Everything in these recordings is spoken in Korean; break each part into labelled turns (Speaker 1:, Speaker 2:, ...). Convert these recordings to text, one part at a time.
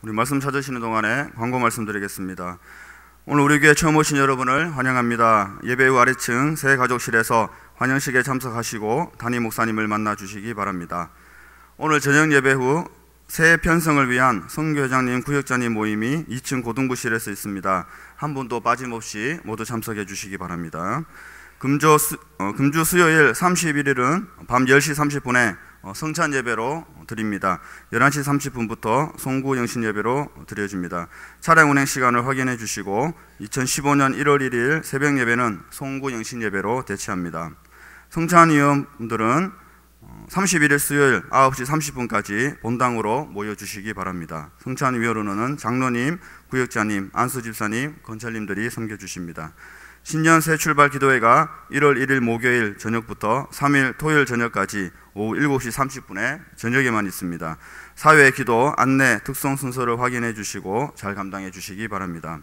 Speaker 1: 우리 말씀 찾으시는 동안에 광고 말씀드리겠습니다. 오늘 우리 교회 처음 오신 여러분을 환영합니다. 예배 후 아래층 새 가족실에서 환영식에 참석하시고 담임 목사님을 만나 주시기 바랍니다. 오늘 저녁 예배 후 새 편성을 위한 선교회장님, 구역장님 모임이 2층 고등부실에서 있습니다. 한 분도 빠짐없이 모두 참석해 주시기 바랍니다. 금주 수요일 31일은 밤 10시 30분에 성찬 예배로 드립니다. 11시 30분부터 송구 영신 예배로 드려집니다. 차량 운행 시간을 확인해 주시고 2015년 1월 1일 새벽 예배는 송구 영신 예배로 대체합니다. 성찬위원들은 31일 수요일 9시 30분까지 본당으로 모여주시기 바랍니다. 성찬위원으로는 장로님, 구역자님, 안수집사님, 건찰님들이 섬겨주십니다. 신년 새 출발 기도회가 1월 1일 목요일 저녁부터 3일 토요일 저녁까지 오후 7시 30분에 저녁에만 있습니다. 사회 기도, 안내, 특송 순서를 확인해 주시고 잘 감당해 주시기 바랍니다.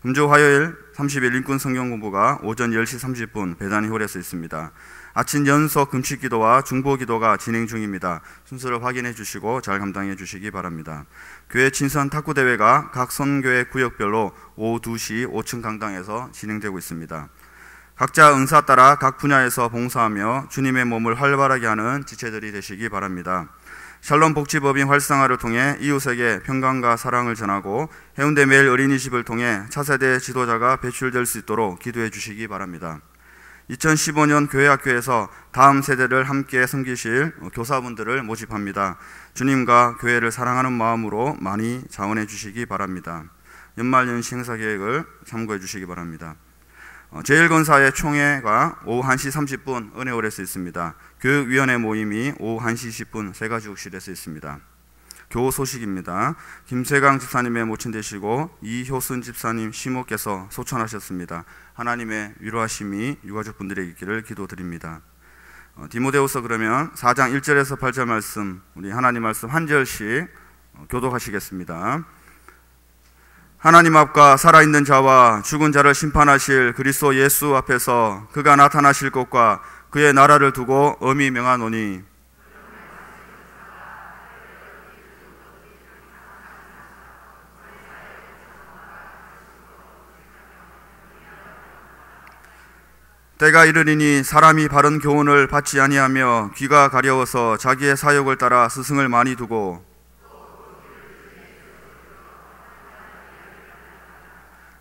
Speaker 1: 금주 화요일 30일 인권 성경 공부가 오전 10시 30분 배단위 홀에서 있습니다. 아침 연속 금식 기도와 중보 기도가 진행 중입니다. 순서를 확인해 주시고 잘 감당해 주시기 바랍니다. 교회 친선 탁구 대회가 각 선교회 구역별로 오후 2시 5층 강당에서 진행되고 있습니다. 각자 은사 따라 각 분야에서 봉사하며 주님의 몸을 활발하게 하는 지체들이 되시기 바랍니다. 샬롬 복지법인 활성화를 통해 이웃에게 평강과 사랑을 전하고 해운대 매일 어린이집을 통해 차세대 지도자가 배출될 수 있도록 기도해 주시기 바랍니다. 2015년 교회학교에서 다음 세대를 함께 섬기실 교사분들을 모집합니다. 주님과 교회를 사랑하는 마음으로 많이 자원해 주시기 바랍니다. 연말연시 행사 계획을 참고해 주시기 바랍니다. 제1권사의 총회가 오후 1시 30분 은혜홀에서 있습니다. 교육위원회 모임이 오후 1시 20분 새가지국실에서 있습니다. 교우 소식입니다. 김세강 집사님의 모친 되시고 이효순 집사님 시모께서 소천하셨습니다. 하나님의 위로하심이 유가족분들에게 있기를 기도드립니다. 디모데후서 그러면 4장 1절에서 8절 말씀, 우리 하나님 말씀 한 절씩 교독하시겠습니다. 하나님 앞과 살아있는 자와 죽은 자를 심판하실 그리스도 예수 앞에서 그가 나타나실 것과 그의 나라를 두고 엄히 명하노니 때가 이르리니 사람이 바른 교훈을 받지 아니하며 귀가 가려워서 자기의 사욕을 따라 스승을 많이 두고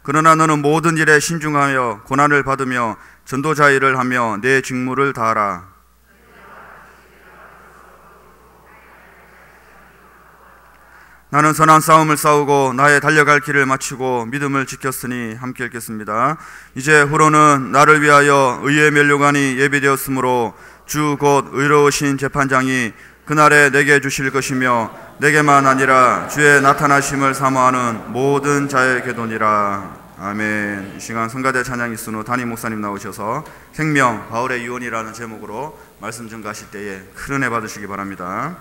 Speaker 1: 그러나 너는 모든 일에 신중하여 고난을 받으며 전도자 일을 하며 내 직무를 다하라. 나는 선한 싸움을 싸우고 나의 달려갈 길을 마치고 믿음을 지켰으니 함께 읽겠습니다. 이제 후로는 나를 위하여 의의 면류관이 예비되었으므로 주 곧 의로우신 재판장이 그날에 내게 주실 것이며 내게만 아니라 주의 나타나심을 사모하는 모든 자에게 도니라. 아멘. 이 시간 성가대 찬양 이순우 담임 목사님 나오셔서 생명 바울의 유언이라는 제목으로 말씀 전가하실 때에 큰 은혜 받으시기 바랍니다.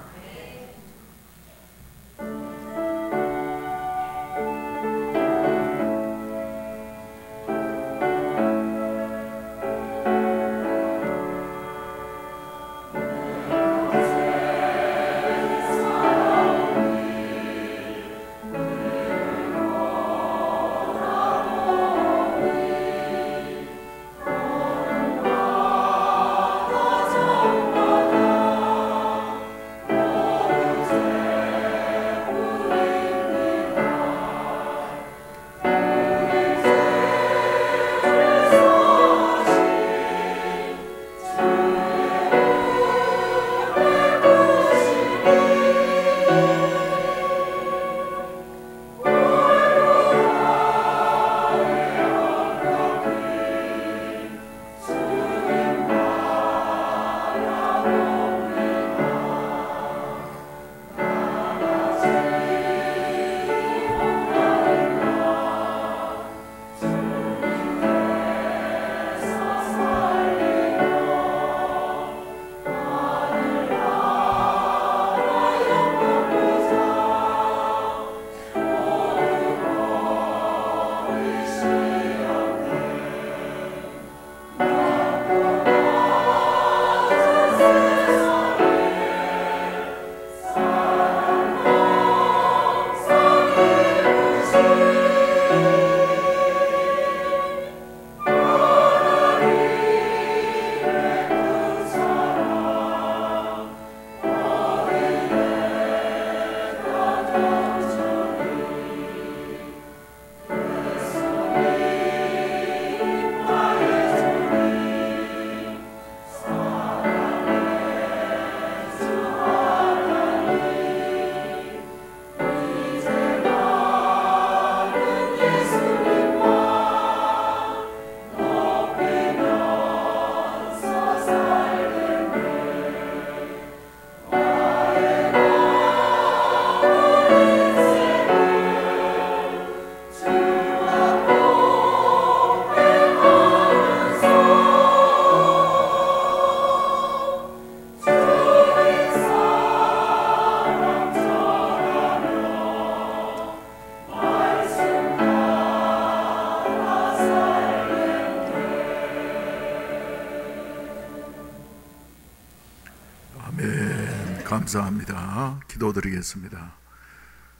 Speaker 2: 감사합니다. 기도드리겠습니다.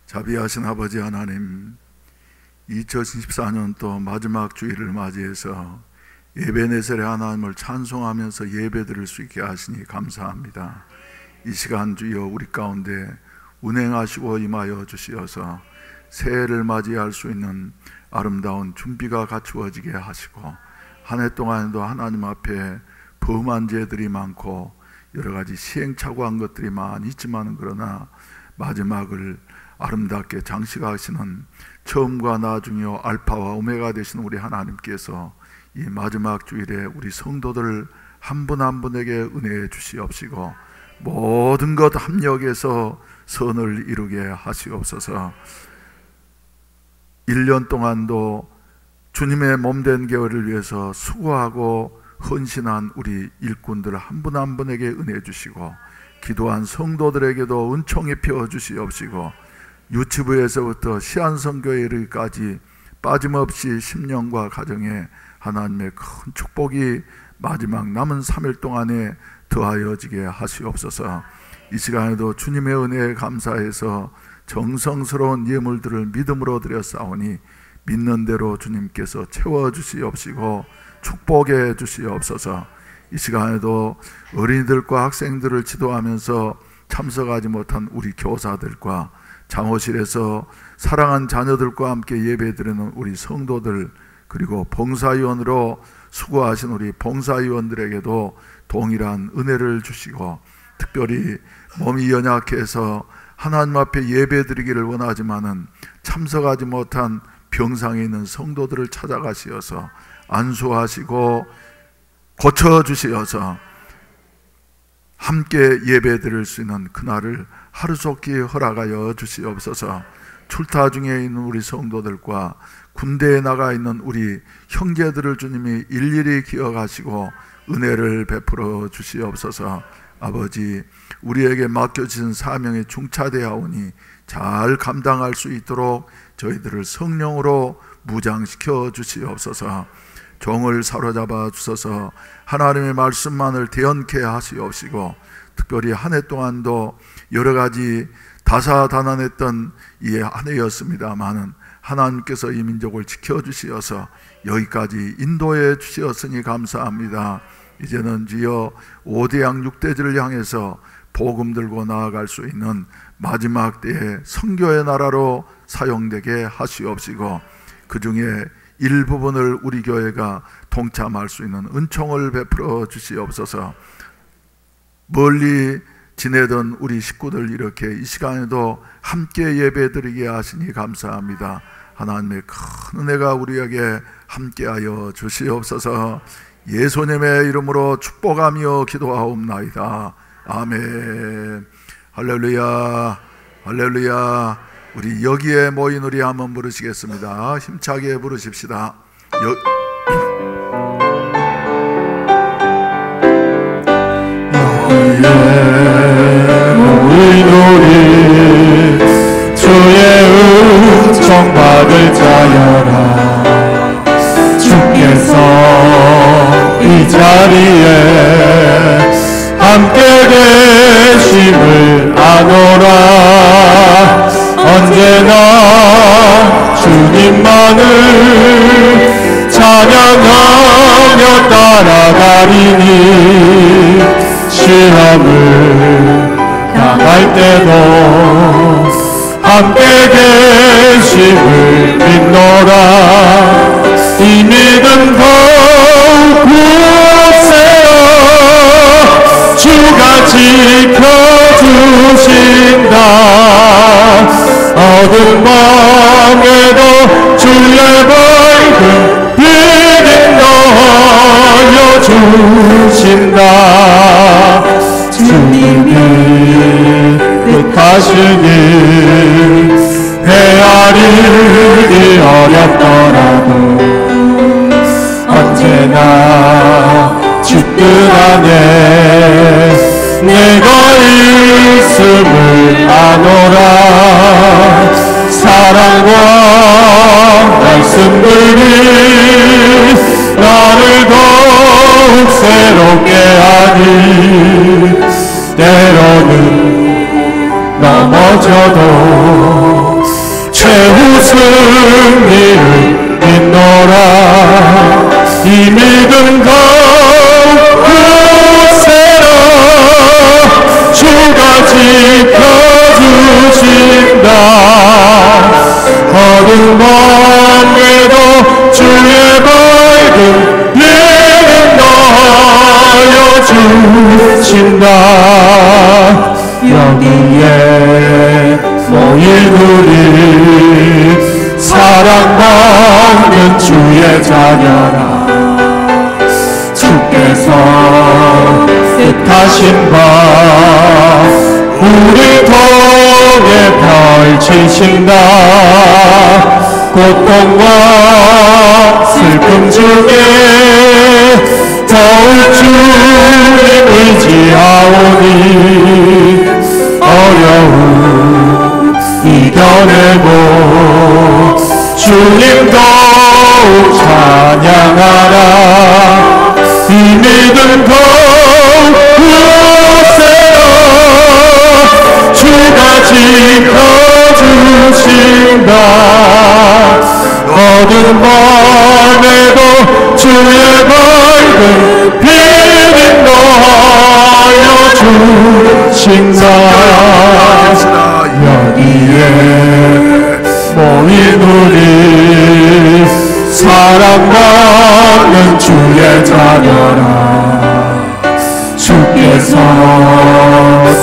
Speaker 2: 자비하신 아버지 하나님, 2014년도 마지막 주일을 맞이해서 예배내설의 하나님을 찬송하면서 예배드릴 수 있게 하시니 감사합니다. 이 시간 주여 우리 가운데 운행하시고 임하여 주시어서 새해를 맞이할 수 있는 아름다운 준비가 갖추어지게 하시고, 한 해 동안에도 하나님 앞에 범한 죄들이 많고 여러 가지 시행착오한 것들이 많이 있지만, 그러나 마지막을 아름답게 장식하시는 처음과 나중이요 알파와 오메가 되신 우리 하나님께서 이 마지막 주일에 우리 성도들 한 분 한 분에게 은혜해 주시옵시고, 모든 것 합력해서 선을 이루게 하시옵소서. 1년 동안도 주님의 몸된 교회를 위해서 수고하고 헌신한 우리 일꾼들 한 분 한 분에게 은혜 주시고, 기도한 성도들에게도 은총 입혀 주시옵시고, 유치부에서부터 시안성교회 이르기까지 빠짐없이 심령과 가정에 하나님의 큰 축복이 마지막 남은 3일 동안에 더하여지게 하시옵소서. 이 시간에도 주님의 은혜에 감사해서 정성스러운 예물들을 믿음으로 드렸사오니 믿는 대로 주님께서 채워주시옵시고 축복해 주시옵소서. 이 시간에도 어린이들과 학생들을 지도하면서 참석하지 못한 우리 교사들과 장호실에서 사랑한 자녀들과 함께 예배드리는 우리 성도들, 그리고 봉사위원으로 수고하신 우리 봉사위원들에게도 동일한 은혜를 주시고, 특별히 몸이 연약해서 하나님 앞에 예배드리기를 원하지만은 참석하지 못한 병상에 있는 성도들을 찾아가시어서 안수하시고 고쳐주시어서 함께 예배드릴 수 있는 그날을 하루속히 허락하여 주시옵소서. 출타 중에 있는 우리 성도들과 군대에 나가 있는 우리 형제들을 주님이 일일이 기억하시고 은혜를 베풀어 주시옵소서. 아버지, 우리에게 맡겨진 사명에 중차대하오니 잘 감당할 수 있도록 저희들을 성령으로 무장시켜 주시옵소서. 종을 사로잡아 주셔서 하나님의 말씀만을 대언케 하시옵시고, 특별히 한 해 동안도 여러 가지 다사다난했던 이 한 해였습니다마는 하나님께서 이 민족을 지켜주시어서 여기까지 인도해 주시었으니 감사합니다. 이제는 주여 5대양 6대지를 향해서 복음 들고 나아갈 수 있는 마지막 때에 선교의 나라로 사용되게 하시옵시고, 그 중에 일부분을 우리 교회가 동참할 수 있는 은총을 베풀어 주시옵소서. 멀리 지내던 우리 식구들 이렇게 이 시간에도 함께 예배드리게 하시니 감사합니다. 하나님의 큰 은혜가 우리에게 함께하여 주시옵소서. 예수님의 이름으로 축복하며 기도하옵나이다. 아멘. 할렐루야, 할렐루야. 우리 여기에 모인 우리 한번 부르시겠습니다. 힘차게 부르십시다.
Speaker 3: 모인 우리 주의 은총 받을 자여라. 주께서 이 자리에 함께 계심을 아노라. 언제나 주님만을 찬양하며 따라가리니 시험을 당할 때도 함께 계심을 믿노라. 이 믿음 더욱 굳세어 주가 지켜주신다. 어두운 밤에도 주의 밝은 빛이 넣어주신다. 주님이 뜻하시니 헤아리기 어렵더라도 언제나 주 뜻 안에 내가 있음을 아노라. 사랑과 말씀들이 나를 더욱 새롭게 하니 때로는 매우 승리를 믿노라. 이 믿음 더욱 굳세라. 주가 지켜주신다. 어두운 밤에도 주의 밝은 빛은 넣어주신다. 여기에 모인 우리 사랑받는 주의 자녀라. 주께서 뜻하신 바 우리 통해 펼치신다. 고통과 슬픔 중에 더욱 주님 의지하오니 어려움 이겨내고 주님 더욱 찬양하라. 이 믿음 더욱 굳세라. 주가 지켜주신다. 어두운 밤에도 주의 밝은 빛이 넣어주신다. 여기에 모인 우리 사랑받는 주의 자녀라. 주께서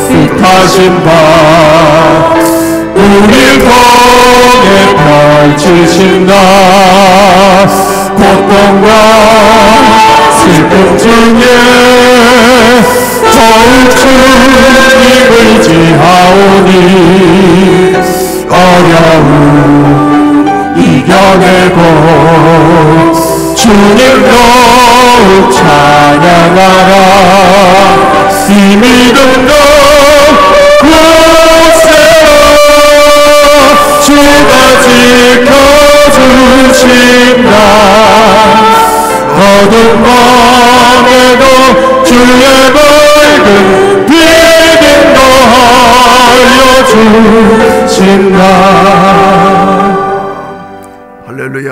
Speaker 3: 뜻하신 바 우리 통해 펼치신다. 고통과 슬픔 중에 더욱 주님 의지하오니 어려움 이겨내고 주님 더욱 찬양하라. 이 믿음 더욱 굳세라. 주가 지켜주신다. 어두운 밤에도 주의 밝은 빛이 넣어주신다.
Speaker 2: 할렐루야.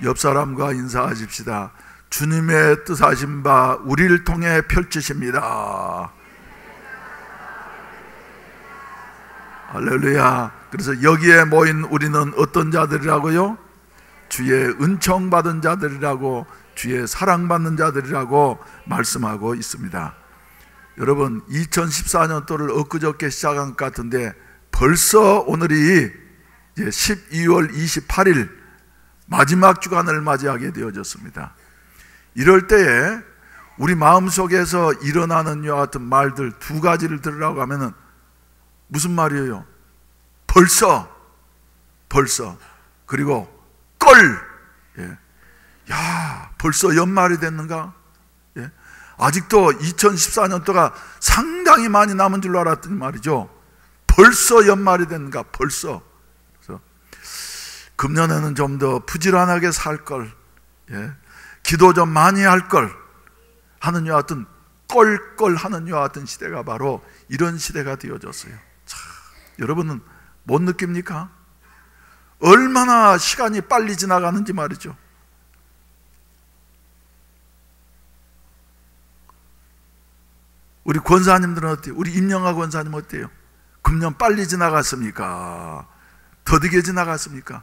Speaker 2: 옆 사람과 인사하십시다. 주님의 뜻하신 바 우리를 통해 펼치십니다. 할렐루야. 그래서 여기에 모인 우리는 어떤 자들이라고요? 주의 은총 받은 자들이라고, 주의 사랑받는 자들이라고 말씀하고 있습니다. 여러분, 2014년도를 엊그저께 시작한 것 같은데 벌써 오늘이 이제 12월 28일 마지막 주간을 맞이하게 되어졌습니다. 이럴 때에 우리 마음속에서 일어나는 이와 같은 말들 두 가지를 들으라고 하면은 무슨 말이에요? 벌써 그리고 껄. 예. 야, 벌써 연말이 됐는가? 예. 아직도 2014년도가 상당히 많이 남은 줄로 알았더니 말이죠, 벌써 연말이 됐는가? 벌써. 그래서 금년에는 좀 더 부지런하게 살걸, 예. 기도 좀 많이 할걸 하는 이와 같은 껄껄 하는 이와 같은 시대가 바로 이런 시대가 되어졌어요. 자, 여러분은 못 느낍니까? 얼마나 시간이 빨리 지나가는지 말이죠. 우리 권사님들은 어때요? 우리 임영하 권사님 어때요? 금년 빨리 지나갔습니까? 더디게 지나갔습니까?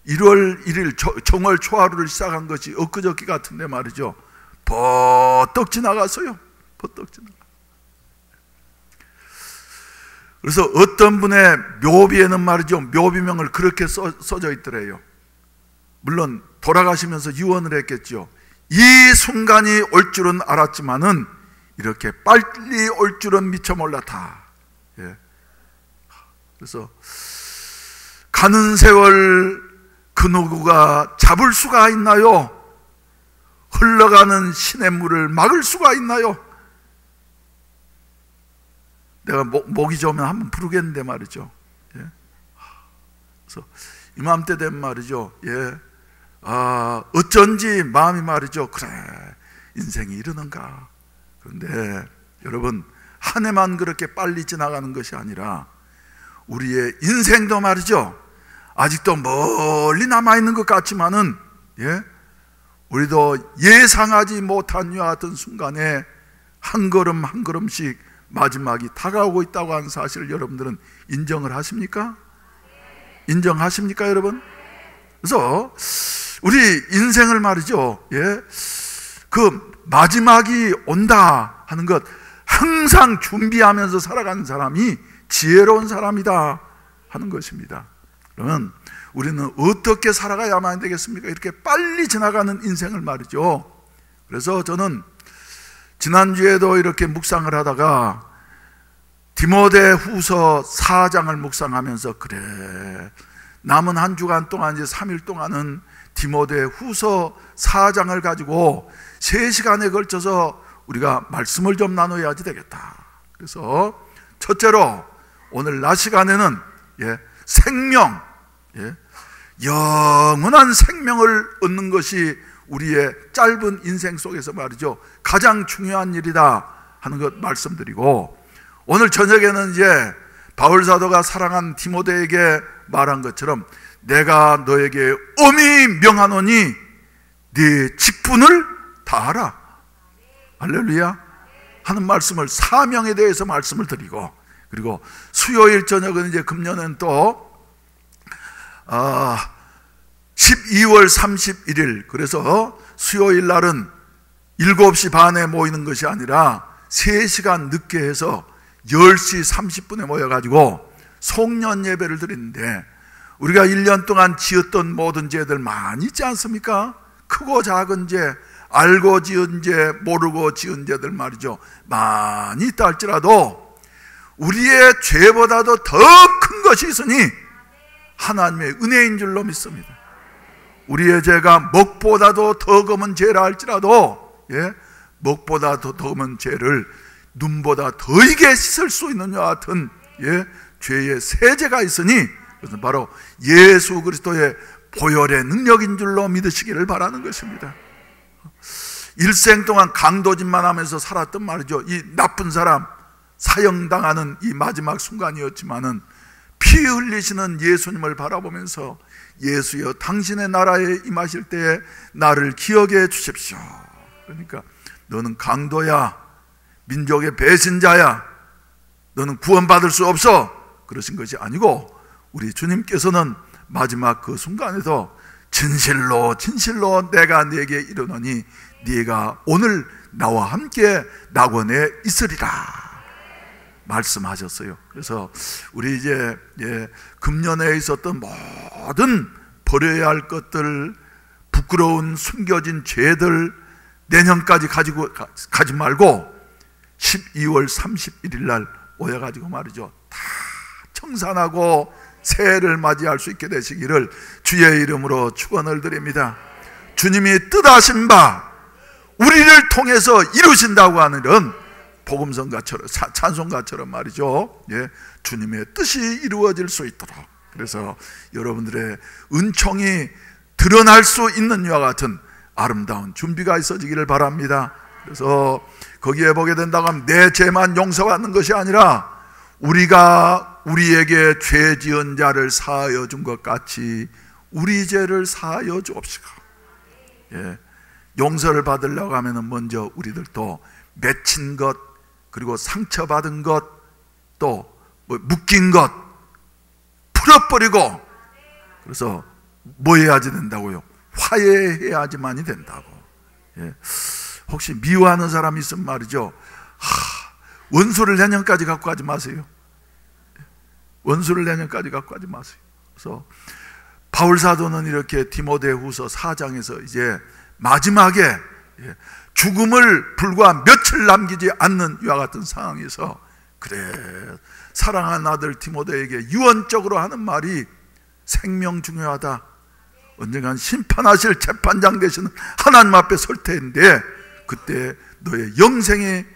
Speaker 2: 1월 1일 정월 초하루를 시작한 것이 엊그저께 같은데 말이죠, 버떡 지나갔어요. 버떡 지나가. 그래서 어떤 분의 묘비에는 말이죠, 묘비명을 그렇게 써져 있더래요. 물론 돌아가시면서 유언을 했겠죠. 이 순간이 올 줄은 알았지만은 이렇게 빨리 올 줄은 미처 몰랐다. 예. 그래서 가는 세월 그 누구가 잡을 수가 있나요? 흘러가는 시냇물을 막을 수가 있나요? 내가 목이 좋으면 한번 부르겠는데 말이죠. 예. 그래서 이맘때 되면 말이죠, 예. 어쩐지 마음이 말이죠, 그래, 인생이 이러는가. 그런데 여러분, 한 해만 그렇게 빨리 지나가는 것이 아니라 우리의 인생도 말이죠, 아직도 멀리 남아있는 것 같지만은, 우리도 예상하지 못한 이와 같은 순간에 한 걸음 한 걸음씩 마지막이 다가오고 있다고 하는 사실을 여러분들은 인정을 하십니까? 인정하십니까, 여러분? 그래서 우리 인생을 말이죠, 그 마지막이 온다 하는 것 항상 준비하면서 살아가는 사람이 지혜로운 사람이다 하는 것입니다. 그러면 우리는 어떻게 살아가야만 되겠습니까? 이렇게 빨리 지나가는 인생을 말이죠. 그래서 저는 지난주에도 이렇게 묵상을 하다가 디모데후서 4장을 묵상하면서, 그래, 남은 한 주간 동안, 이제 3일 동안은 디모데후서 4장을 가지고 3시간에 걸쳐서 우리가 말씀을 좀 나눠야지 되겠다. 그래서 첫째로 오늘 낮 시간에는 생명, 영원한 생명을 얻는 것이 우리의 짧은 인생 속에서 말이죠, 가장 중요한 일이다 하는 것 말씀드리고, 오늘 저녁에는 이제 바울 사도가 사랑한 디모데에게 말한 것처럼 내가 너에게 엄히 명하노니 네 직분을 다하라, 할렐루야 하는 말씀을, 사명에 대해서 말씀을 드리고, 그리고 수요일 저녁은 이제 금년은 또 12월 31일, 그래서 수요일 날은 7시 반에 모이는 것이 아니라 3시간 늦게 해서 10시 30분에 모여가지고 송년 예배를 드리는데, 우리가 1년 동안 지었던 모든 죄들 많이 있지 않습니까? 크고 작은 죄, 알고 지은 죄, 모르고 지은 죄들 말이죠, 많이 있다 할지라도 우리의 죄보다도 더 큰 것이 있으니 하나님의 은혜인 줄로 믿습니다. 우리의 죄가 먹보다도 더 검은 죄라 할지라도, 먹보다 더 검은 죄를 눈보다 더이게 씻을 수 있는 것 같은 죄의 세제가 있으니, 그것은 바로 예수 그리스도의 보혈의 능력인 줄로 믿으시기를 바라는 것입니다. 일생 동안 강도짓만 하면서 살았던 말이죠, 이 나쁜 사람, 사형당하는 이 마지막 순간이었지만은 피 흘리시는 예수님을 바라보면서, 예수여 당신의 나라에 임하실 때에 나를 기억해 주십시오. 그러니까 너는 강도야, 민족의 배신자야, 너는 구원받을 수 없어, 그러신 것이 아니고, 우리 주님께서는 마지막 그 순간에도 진실로 진실로 내가 네게 이르노니 네가 오늘 나와 함께 낙원에 있으리라 말씀하셨어요. 그래서 우리 이제 금년에 있었던 모든 버려야 할 것들, 부끄러운 숨겨진 죄들 내년까지 가지 말고 12월 31일 날 오셔가지고 말이죠, 다 청산하고 새해를 맞이할 수 있게 되시기를 주의 이름으로 축원을 드립니다. 주님이 뜻하신 바 우리를 통해서 이루신다고 하는 이런 복음성가처럼, 찬송가처럼 말이죠, 주님의 뜻이 이루어질 수 있도록, 그래서 여러분들의 은총이 드러날 수 있는 이와 같은 아름다운 준비가 있어지기를 바랍니다. 그래서 거기에 보게 된다고 하면 내 죄만 용서받는 것이 아니라 우리가 우리에게 죄 지은 자를 사하여 준 것 같이 우리 죄를 사하여 주옵시고, 용서를 받으려고 하면 먼저 우리들도 맺힌 것, 그리고 상처받은 것, 또 묶인 것 풀어버리고, 그래서 뭐 해야지 된다고요? 화해해야지만이 된다고. 혹시 미워하는 사람이 있으면 말이죠, 원수를 내년까지 갖고 가지 마세요. 원수를 내년까지 갖고 가지 마세요. 그래서 바울 사도는 이렇게 디모데후서 4장에서 이제 마지막에 죽음을 불과 며칠 남기지 않는 이와 같은 상황에서, 그래, 사랑하는 아들 디모데에게 유언적으로 하는 말이 생명 중요하다, 언젠간 심판하실 재판장 되시는 하나님 앞에 설 텐데 그때 너의 영생이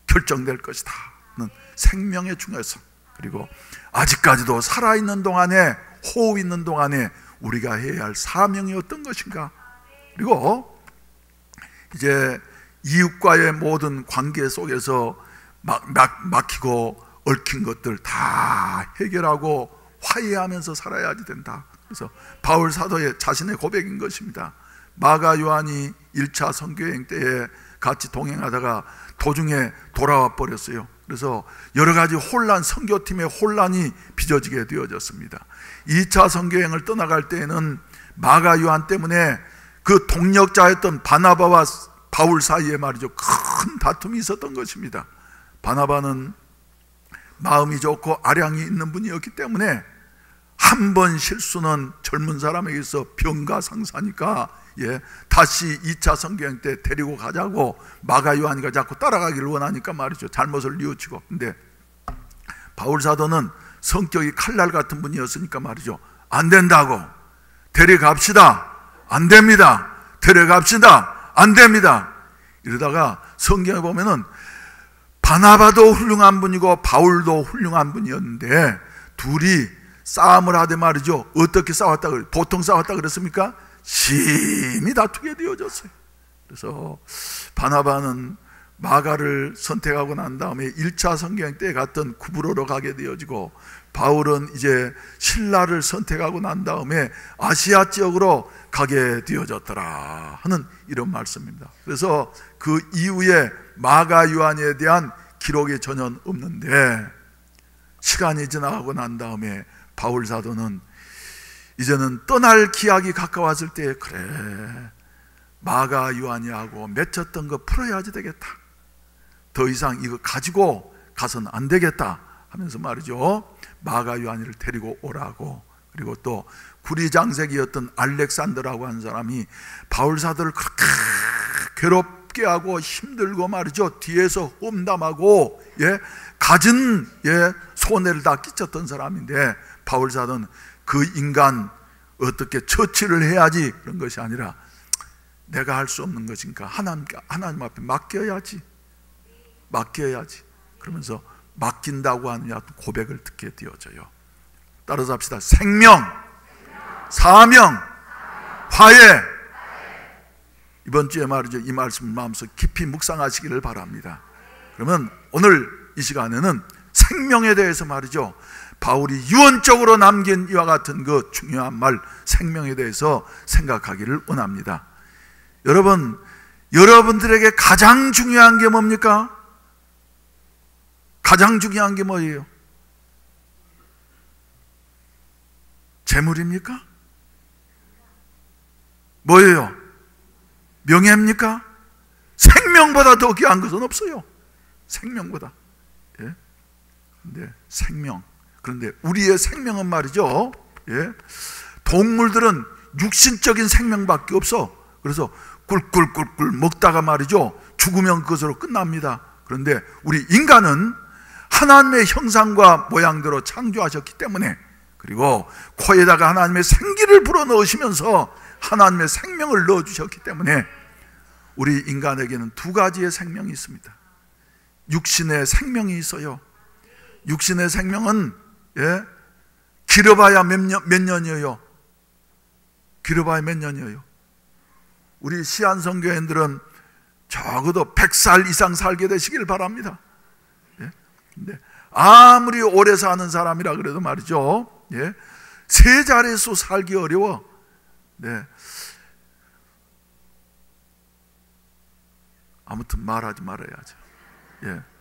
Speaker 2: 결정될 것이다 는 생명의 중요성, 그리고 아직까지도 살아있는 동안에, 호흡 있는 동안에 우리가 해야 할 사명이 어떤 것인가, 그리고 이제 이웃과의 모든 관계 속에서 막히고 얽힌 것들 다 해결하고 화해하면서 살아야지 된다. 그래서 바울 사도의 자신의 고백인 것입니다. 마가 요한이 1차 선교여행 때에 같이 동행하다가 도중에 돌아와 버렸어요. 그래서 여러 가지 선교팀의 혼란이 빚어지게 되어졌습니다. 2차 선교여행을 떠나갈 때에는 마가 요한 때문에 그 동력자였던 바나바와 바울 사이에 말이죠, 큰 다툼이 있었던 것입니다. 바나바는 마음이 좋고 아량이 있는 분이었기 때문에 한 번 실수는 젊은 사람에게서 병가상사니까 다시 2차 선교여행 때 데리고 가자고 마가 요한이가 자꾸 따라가기를 원하니까 말이죠, 잘못을 뉘우치고. 근데 바울 사도는 성격이 칼날 같은 분이었으니까 말이죠, 안 된다고, 데려갑시다, 안 됩니다, 데려갑시다, 안 됩니다. 이러다가 성경에 보면은 바나바도 훌륭한 분이고 바울도 훌륭한 분이었는데 둘이 싸움을 하되 말이죠, 어떻게 싸웠다 그래요? 보통 싸웠다 그랬습니까? 심히 다투게 되어졌어요. 그래서 바나바는 마가를 선택하고 난 다음에 1차 선교여행 때 갔던 구브로로 가게 되어지고, 바울은 이제 신라를 선택하고 난 다음에 아시아 지역으로 가게 되어졌더라 하는 이런 말씀입니다. 그래서 그 이후에 마가 요한에 대한 기록이 전혀 없는데, 시간이 지나가고 난 다음에 바울 사도는 이제는 떠날 기약이 가까웠을 때, 그래, 마가 요한이하고 맺혔던 거 풀어야지 되겠다, 더 이상 이거 가지고 가서는 안 되겠다 하면서 말이죠, 마가 요한이를 데리고 오라고. 그리고 또 구리장색이었던 알렉산더라고 하는 사람이 바울 사도를 그렇게 괴롭게 하고 힘들고 말이죠, 뒤에서 험담하고 갖은 손해를 다 끼쳤던 사람인데, 바울 사도는 그 인간 어떻게 처치를 해야지 그런 것이 아니라 내가 할 수 없는 것이니까 하나님 앞에 맡겨야지 그러면서 맡긴다고 하는 고백을 듣게 되어져요. 따라서 합시다. 생명, 사명, 화해. 이번 주에 말이죠, 이 말씀을 마음속에 깊이 묵상하시기를 바랍니다. 그러면 오늘 이 시간에는 생명에 대해서 말이죠, 바울이 유언적으로 남긴 이와 같은 그 중요한 말, 생명에 대해서 생각하기를 원합니다. 여러분들에게 가장 중요한 게 뭡니까? 가장 중요한 게 뭐예요? 재물입니까? 뭐예요? 명예입니까? 생명보다 더 귀한 것은 없어요. 생명보다. 근데 생명. 그런데 우리의 생명은 말이죠, 동물들은 육신적인 생명밖에 없어. 그래서 꿀꿀꿀꿀 먹다가 말이죠, 죽으면 그것으로 끝납니다. 그런데 우리 인간은 하나님의 형상과 모양대로 창조하셨기 때문에, 그리고 코에다가 하나님의 생기를 불어넣으시면서 하나님의 생명을 넣어주셨기 때문에 우리 인간에게는 두 가지의 생명이 있습니다. 육신의 생명이 있어요. 육신의 생명은 길어봐야 몇 년이에요? 길어봐야 몇 년이에요? 우리 시한선교인들은 적어도 100살 이상 살게 되시길 바랍니다. 근데 아무리 오래 사는 사람이라 그래도 말이죠, 세 자릿수 살기 어려워. 아무튼 말하지 말아야죠.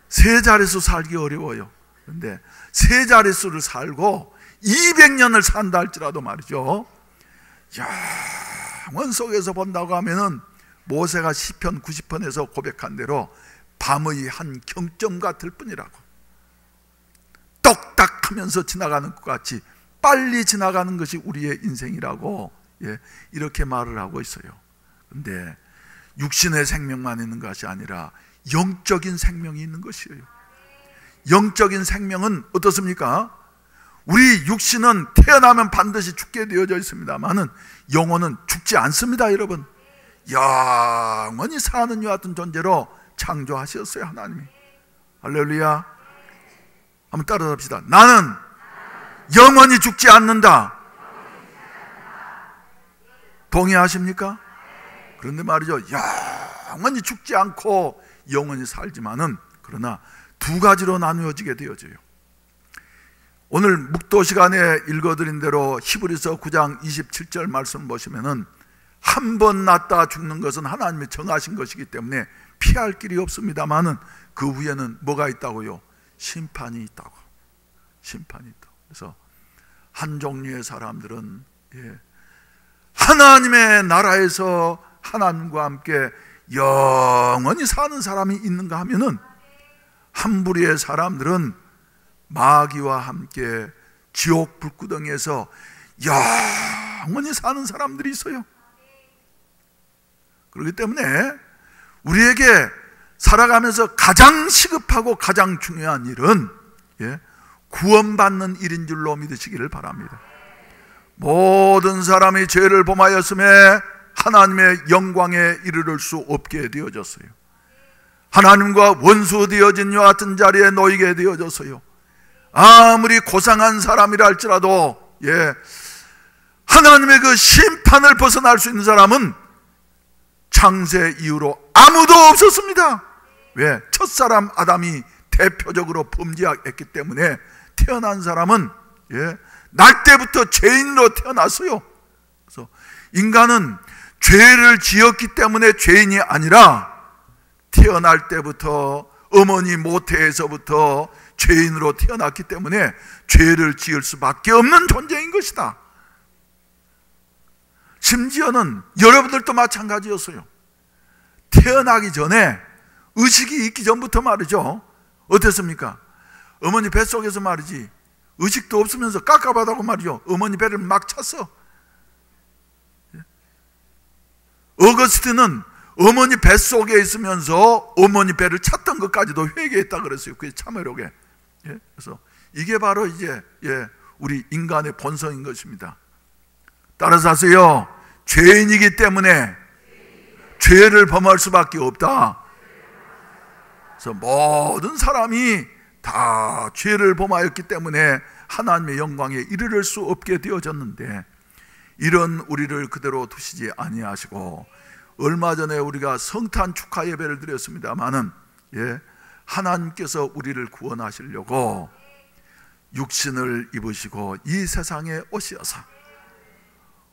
Speaker 2: 세 자릿수 살기 어려워요. 그런데 세 자릿수를 살고 200년을 산다 할지라도 말이죠, 영원 속에서 본다고 하면은 모세가 시편 90편에서 고백한 대로 밤의 한 경점 같을 뿐이라고. 똑딱하면서 지나가는 것 같이 빨리 지나가는 것이 우리의 인생이라고 이렇게 말을 하고 있어요. 그런데 육신의 생명만 있는 것이 아니라 영적인 생명이 있는 것이에요. 영적인 생명은 어떻습니까? 우리 육신은 태어나면 반드시 죽게 되어져 있습니다만은 영혼은 죽지 않습니다. 여러분, 영원히 사는 이와 같은 존재로 창조하셨어요, 하나님이. 할렐루야. 한번 따라서 합시다. 나는 영원히 죽지 않는다. 동의하십니까? 그런데 말이죠, 영원히 죽지 않고 영원히 살지만은, 그러나 두 가지로 나누어지게 되어져요. 오늘 묵도 시간에 읽어드린 대로 히브리서 9장 27절 말씀 보시면은 한 번 낳다 죽는 것은 하나님이 정하신 것이기 때문에 피할 길이 없습니다만은 그 후에는 뭐가 있다고요? 심판이 있다고. 심판이 있다고. 그래서 한 종류의 사람들은 하나님의 나라에서 하나님과 함께 영원히 사는 사람이 있는가 하면은 한 부류의 사람들은 마귀와 함께 지옥 불구덩이에서 영원히 사는 사람들이 있어요. 그렇기 때문에 우리에게 살아가면서 가장 시급하고 가장 중요한 일은 구원받는 일인 줄로 믿으시기를 바랍니다. 모든 사람이 죄를 범하였음에 하나님의 영광에 이르를 수 없게 되어졌어요. 하나님과 원수 되어진 이와 같은 자리에 놓이게 되어졌어요. 아무리 고상한 사람이라 할지라도 하나님의 그 심판을 벗어날 수 있는 사람은 창세 이후로 아무도 없었습니다. 왜? 첫사람 아담이 대표적으로 범죄했기 때문에 태어난 사람은 날 때부터 죄인으로 태어났어요. 그래서 인간은 죄를 지었기 때문에 죄인이 아니라 태어날 때부터 어머니 모태에서부터 죄인으로 태어났기 때문에 죄를 지을 수밖에 없는 존재인 것이다. 심지어는 여러분들도 마찬가지였어요. 태어나기 전에 의식이 있기 전부터 말이죠. 어땠습니까? 어머니 뱃속에서 말이지 의식도 없으면서 깝깝하다고 말이죠. 어머니 배를 막 찼어. 어거스틴은 어머니 뱃속에 있으면서 어머니 배를 찼던 것까지도 회개했다 그랬어요. 그게 참회록에. 그래서 이게 바로 이제 우리 인간의 본성인 것입니다. 따라서 하세요. 죄인이기 때문에 죄를 범할 수밖에 없다. 그래서 모든 사람이 다 죄를 범하였기 때문에 하나님의 영광에 이르를 수 없게 되어졌는데 이런 우리를 그대로 두시지 아니하시고 얼마 전에 우리가 성탄 축하 예배를 드렸습니다마는 하나님께서 우리를 구원하시려고 육신을 입으시고 이 세상에 오시어서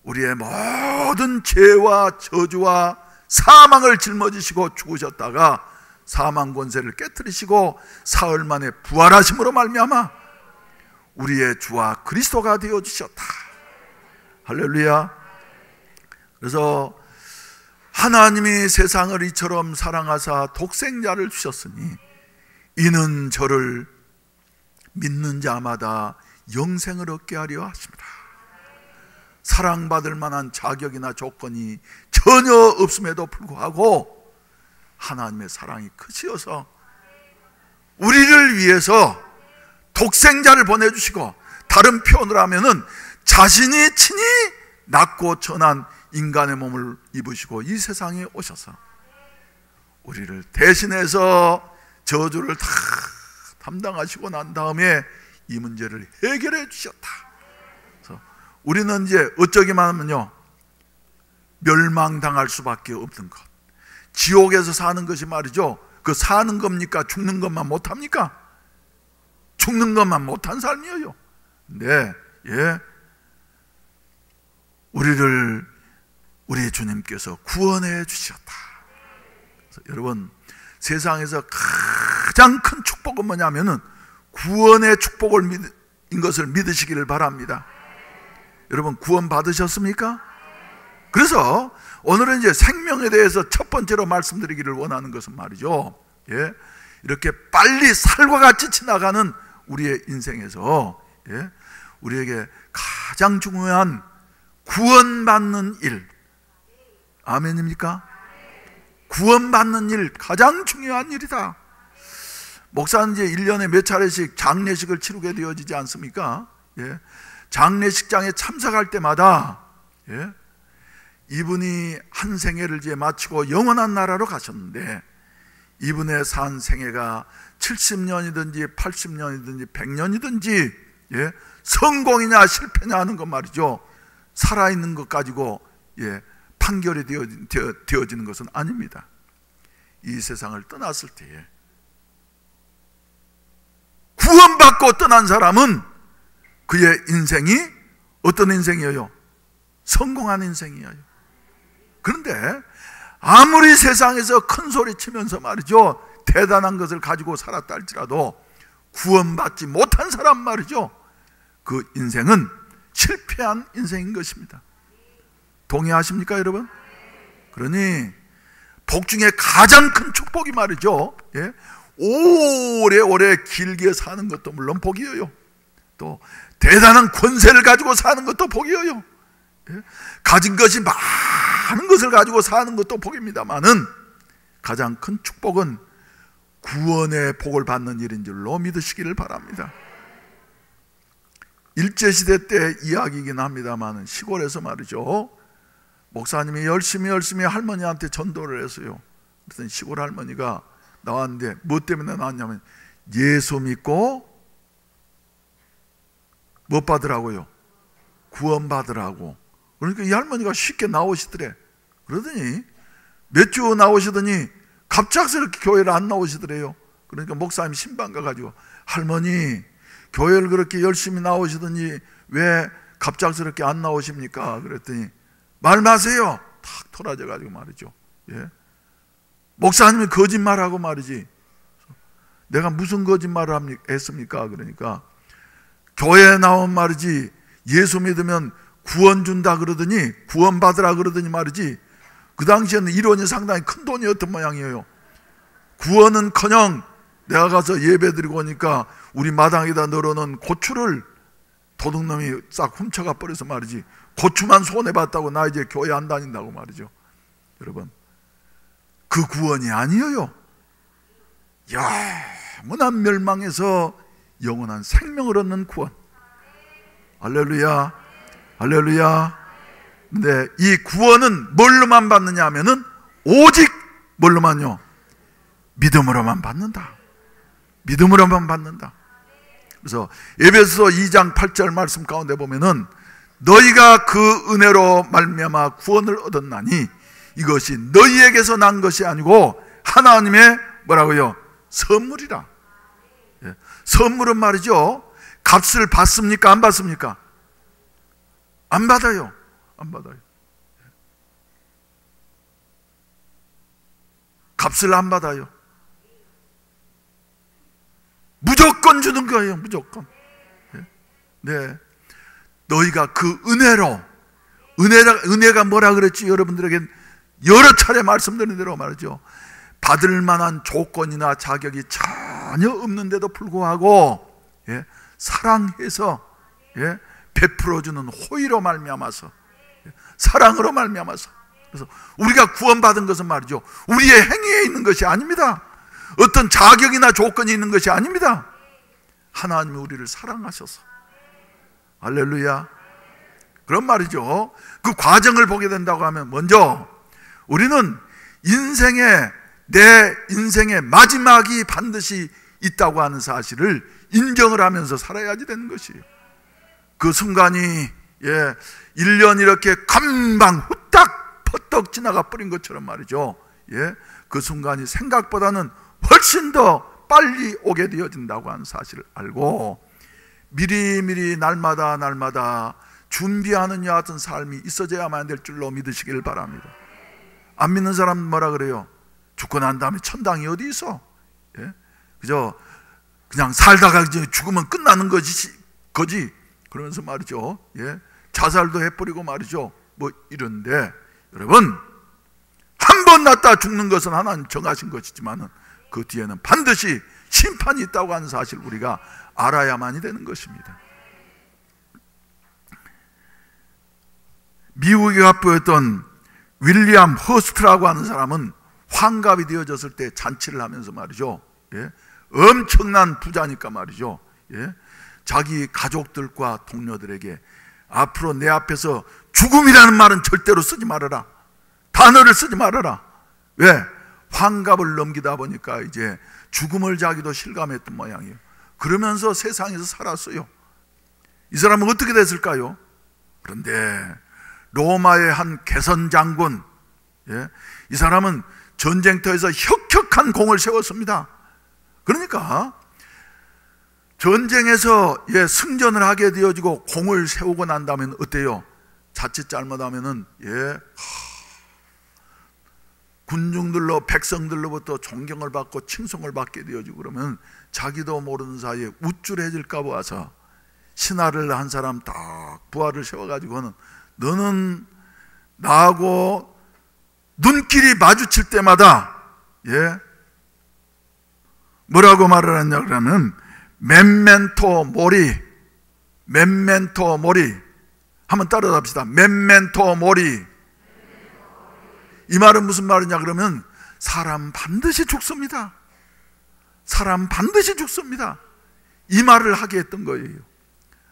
Speaker 2: 우리의 모든 죄와 저주와 사망을 짊어지시고 죽으셨다가 사망 권세를 깨뜨리시고 사흘 만에 부활하심으로 말미암아 우리의 주와 그리스도가 되어주셨다. 할렐루야. 그래서 하나님이 세상을 이처럼 사랑하사 독생자를 주셨으니 이는 저를 믿는 자마다 영생을 얻게 하려 하십니다. 사랑받을 만한 자격이나 조건이 전혀 없음에도 불구하고 하나님의 사랑이 크시어서 우리를 위해서 독생자를 보내주시고 다른 표현으로 하면은 자신이 친히 낮고 천한 인간의 몸을 입으시고 이 세상에 오셔서 우리를 대신해서 저주를 다 담당하시고 난 다음에 이 문제를 해결해 주셨다. 그래서 우리는 이제 어쩌기만 하면요 멸망당할 수밖에 없는 것. 지옥에서 사는 것이 말이죠 그 사는 겁니까? 죽는 것만 못합니까? 죽는 것만 못한 삶이에요. 근데 우리를 우리 주님께서 구원해 주셨다. 그래서 여러분 세상에서 가장 큰 축복은 뭐냐면은 구원의 축복을 인 것을 믿으시기를 바랍니다. 여러분 구원 받으셨습니까? 그래서 오늘은 이제 생명에 대해서 첫 번째로 말씀드리기를 원하는 것은 말이죠 이렇게 빨리 살과 같이 지나가는 우리의 인생에서 우리에게 가장 중요한 구원받는 일, 아멘입니까? 구원받는 일 가장 중요한 일이다. 목사는 이제 1년에 몇 차례씩 장례식을 치르게 되어지지 않습니까? 장례식장에 참석할 때마다 이분이 한 생애를 이제 마치고 영원한 나라로 가셨는데 이분의 산 생애가 70년이든지 80년이든지 100년이든지 성공이냐 실패냐 하는 것 말이죠. 살아있는 것 가지고 판결이 되어지는 것은 아닙니다. 이 세상을 떠났을 때에 구원받고 떠난 사람은 그의 인생이 어떤 인생이에요? 성공한 인생이에요. 그런데 아무리 세상에서 큰 소리 치면서 말이죠, 대단한 것을 가지고 살았다 할지라도 구원받지 못한 사람 말이죠, 그 인생은 실패한 인생인 것입니다. 동의하십니까 여러분? 그러니 복 중에 가장 큰 축복이 말이죠, 예? 오래오래 길게 사는 것도 물론 복이에요. 또 대단한 권세를 가지고 사는 것도 복이에요. 예? 가진 것이 많은 것을 가지고 사는 것도 복입니다만은 가장 큰 축복은 구원의 복을 받는 일인 줄로 믿으시기를 바랍니다. 일제시대 때 이야기이긴 합니다만 시골에서 말이죠, 목사님이 열심히 할머니한테 전도를 했어요. 그랬더니 시골 할머니가 나왔는데 뭐 때문에 나왔냐면 예수 믿고 뭐 받으라고요? 구원 받으라고. 그러니까 이 할머니가 쉽게 나오시더래. 그러더니 몇 주 나오시더니 갑작스럽게 교회를 안 나오시더래요. 그러니까 목사님 신방 가가지고 할머니 교회를 그렇게 열심히 나오시더니 왜 갑작스럽게 안 나오십니까? 그랬더니 말 마세요. 탁 토라져가지고 말이죠. 예? 목사님이 거짓말하고 말이지. 내가 무슨 거짓말을 했습니까? 그러니까 교회에 나온 말이지, 예수 믿으면 구원 준다 그러더니, 구원 받으라 그러더니 말이지, 그 당시에는 1원이 상당히 큰 돈이었던 모양이에요. 구원은커녕 내가 가서 예배 드리고 오니까 우리 마당에다 널어놓은 고추를 도둑놈이 싹 훔쳐가 버려서 말이지, 고추만 손해봤다고 나 이제 교회 안 다닌다고 말이죠. 여러분, 그 구원이 아니에요. 영원한 멸망에서 영원한 생명을 얻는 구원. 할렐루야, 할렐루야. 근데 이 구원은 뭘로만 받느냐 하면은 오직 뭘로만요? 믿음으로만 받는다. 믿음으로만 받는다. 그래서 에베소서 2장 8절 말씀 가운데 보면은 너희가 그 은혜로 말미암아 구원을 얻었나니 이것이 너희에게서 난 것이 아니고 하나님의 뭐라고요? 선물이라. 예. 선물은 말이죠, 값을 받습니까? 안 받습니까? 안 받아요. 안 받아요. 값을 안 받아요. 무조건 주는 거예요. 무조건. 네. 너희가 그 은혜로, 은혜가 뭐라 그랬지? 여러분들에게 여러 차례 말씀드린 대로 말이죠, 받을 만한 조건이나 자격이 전혀 없는데도 불구하고, 예, 사랑해서, 예, 베풀어주는 호의로 말미암아서, 예, 사랑으로 말미암아서. 그래서 우리가 구원받은 것은 말이죠, 우리의 행위에 있는 것이 아닙니다. 어떤 자격이나 조건이 있는 것이 아닙니다. 하나님이 우리를 사랑하셔서. 할렐루야. 그런 말이죠. 그 과정을 보게 된다고 하면 먼저 우리는 내 인생의 마지막이 반드시 있다고 하는 사실을 인정을 하면서 살아야지 되는 것이에요. 그 순간이, 예, 1년 이렇게 금방 후딱 퍼떡 지나가 버린 것처럼 말이죠. 예, 그 순간이 생각보다는 훨씬 더 빨리 오게 되어진다고 하는 사실을 알고 미리미리 날마다 준비하는 이와 같은 삶이 있어져야만 될 줄로 믿으시길 바랍니다. 안 믿는 사람은 뭐라 그래요? 죽고 난 다음에 천당이 어디 있어? 예? 그냥 살다가 이제 죽으면 끝나는 거지. 그러면서 말이죠. 예? 자살도 해버리고 말이죠. 뭐 이런데, 여러분, 한 번 났다 죽는 것은 하나님 정하신 것이지만은 그 뒤에는 반드시 심판이 있다고 하는 사실을 우리가 알아야만이 되는 것입니다. 미국의 갑부였던 윌리엄 허스트라고 하는 사람은 환갑이 되어졌을 때 잔치를 하면서 말이죠, 예? 엄청난 부자니까 말이죠, 예? 자기 가족들과 동료들에게 앞으로 내 앞에서 죽음이라는 말은 절대로 쓰지 말아라. 단어를 쓰지 말아라. 왜? 환갑을 넘기다 보니까 이제 죽음을 자기도 실감했던 모양이에요. 그러면서 세상에서 살았어요. 이 사람은 어떻게 됐을까요? 그런데 로마의 한 개선 장군, 예? 이 사람은 전쟁터에서 혁혁한 공을 세웠습니다. 그러니까 전쟁에서 승전을 하게 되어지고 공을 세우고 난 다음에는 어때요? 자칫 잘못하면은 군중들로 백성들로부터 존경을 받고 칭송을 받게 되어지고 그러면 자기도 모르는 사이에 우쭐해질까 봐서 신하를 한 사람 딱 부하를 세워가지고는 너는 나하고 눈길이 마주칠 때마다 뭐라고 말을 하냐 그러면 멘멘토 모리, 멘멘토 모리. 한번 따라 합시다. 멘멘토 모리. 이 말은 무슨 말이냐 그러면 사람 반드시 죽습니다. 사람 반드시 죽습니다. 이 말을 하게 했던 거예요.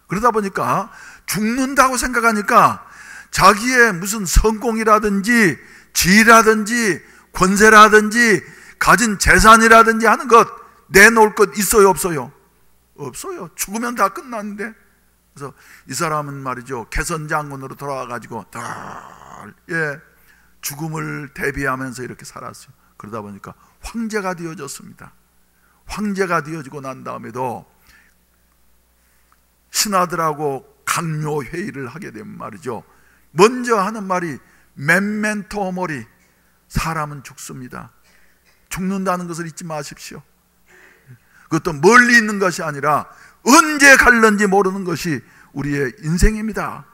Speaker 2: 그러다 보니까 죽는다고 생각하니까 자기의 무슨 성공이라든지 지위라든지 권세라든지 가진 재산이라든지 하는 것 내놓을 것 있어요 없어요? 없어요. 죽으면 다 끝났는데. 그래서 이 사람은 말이죠, 개선장군으로 돌아와가지고 죽음을 대비하면서 이렇게 살았어요. 그러다 보니까 황제가 되어졌습니다. 황제가 되어지고 난 다음에도 신하들하고 강요 회의를 하게 되면 말이죠, 먼저 하는 말이 멘멘토 모리. 사람은 죽습니다. 죽는다는 것을 잊지 마십시오. 그것도 멀리 있는 것이 아니라 언제 갈는지 모르는 것이 우리의 인생입니다.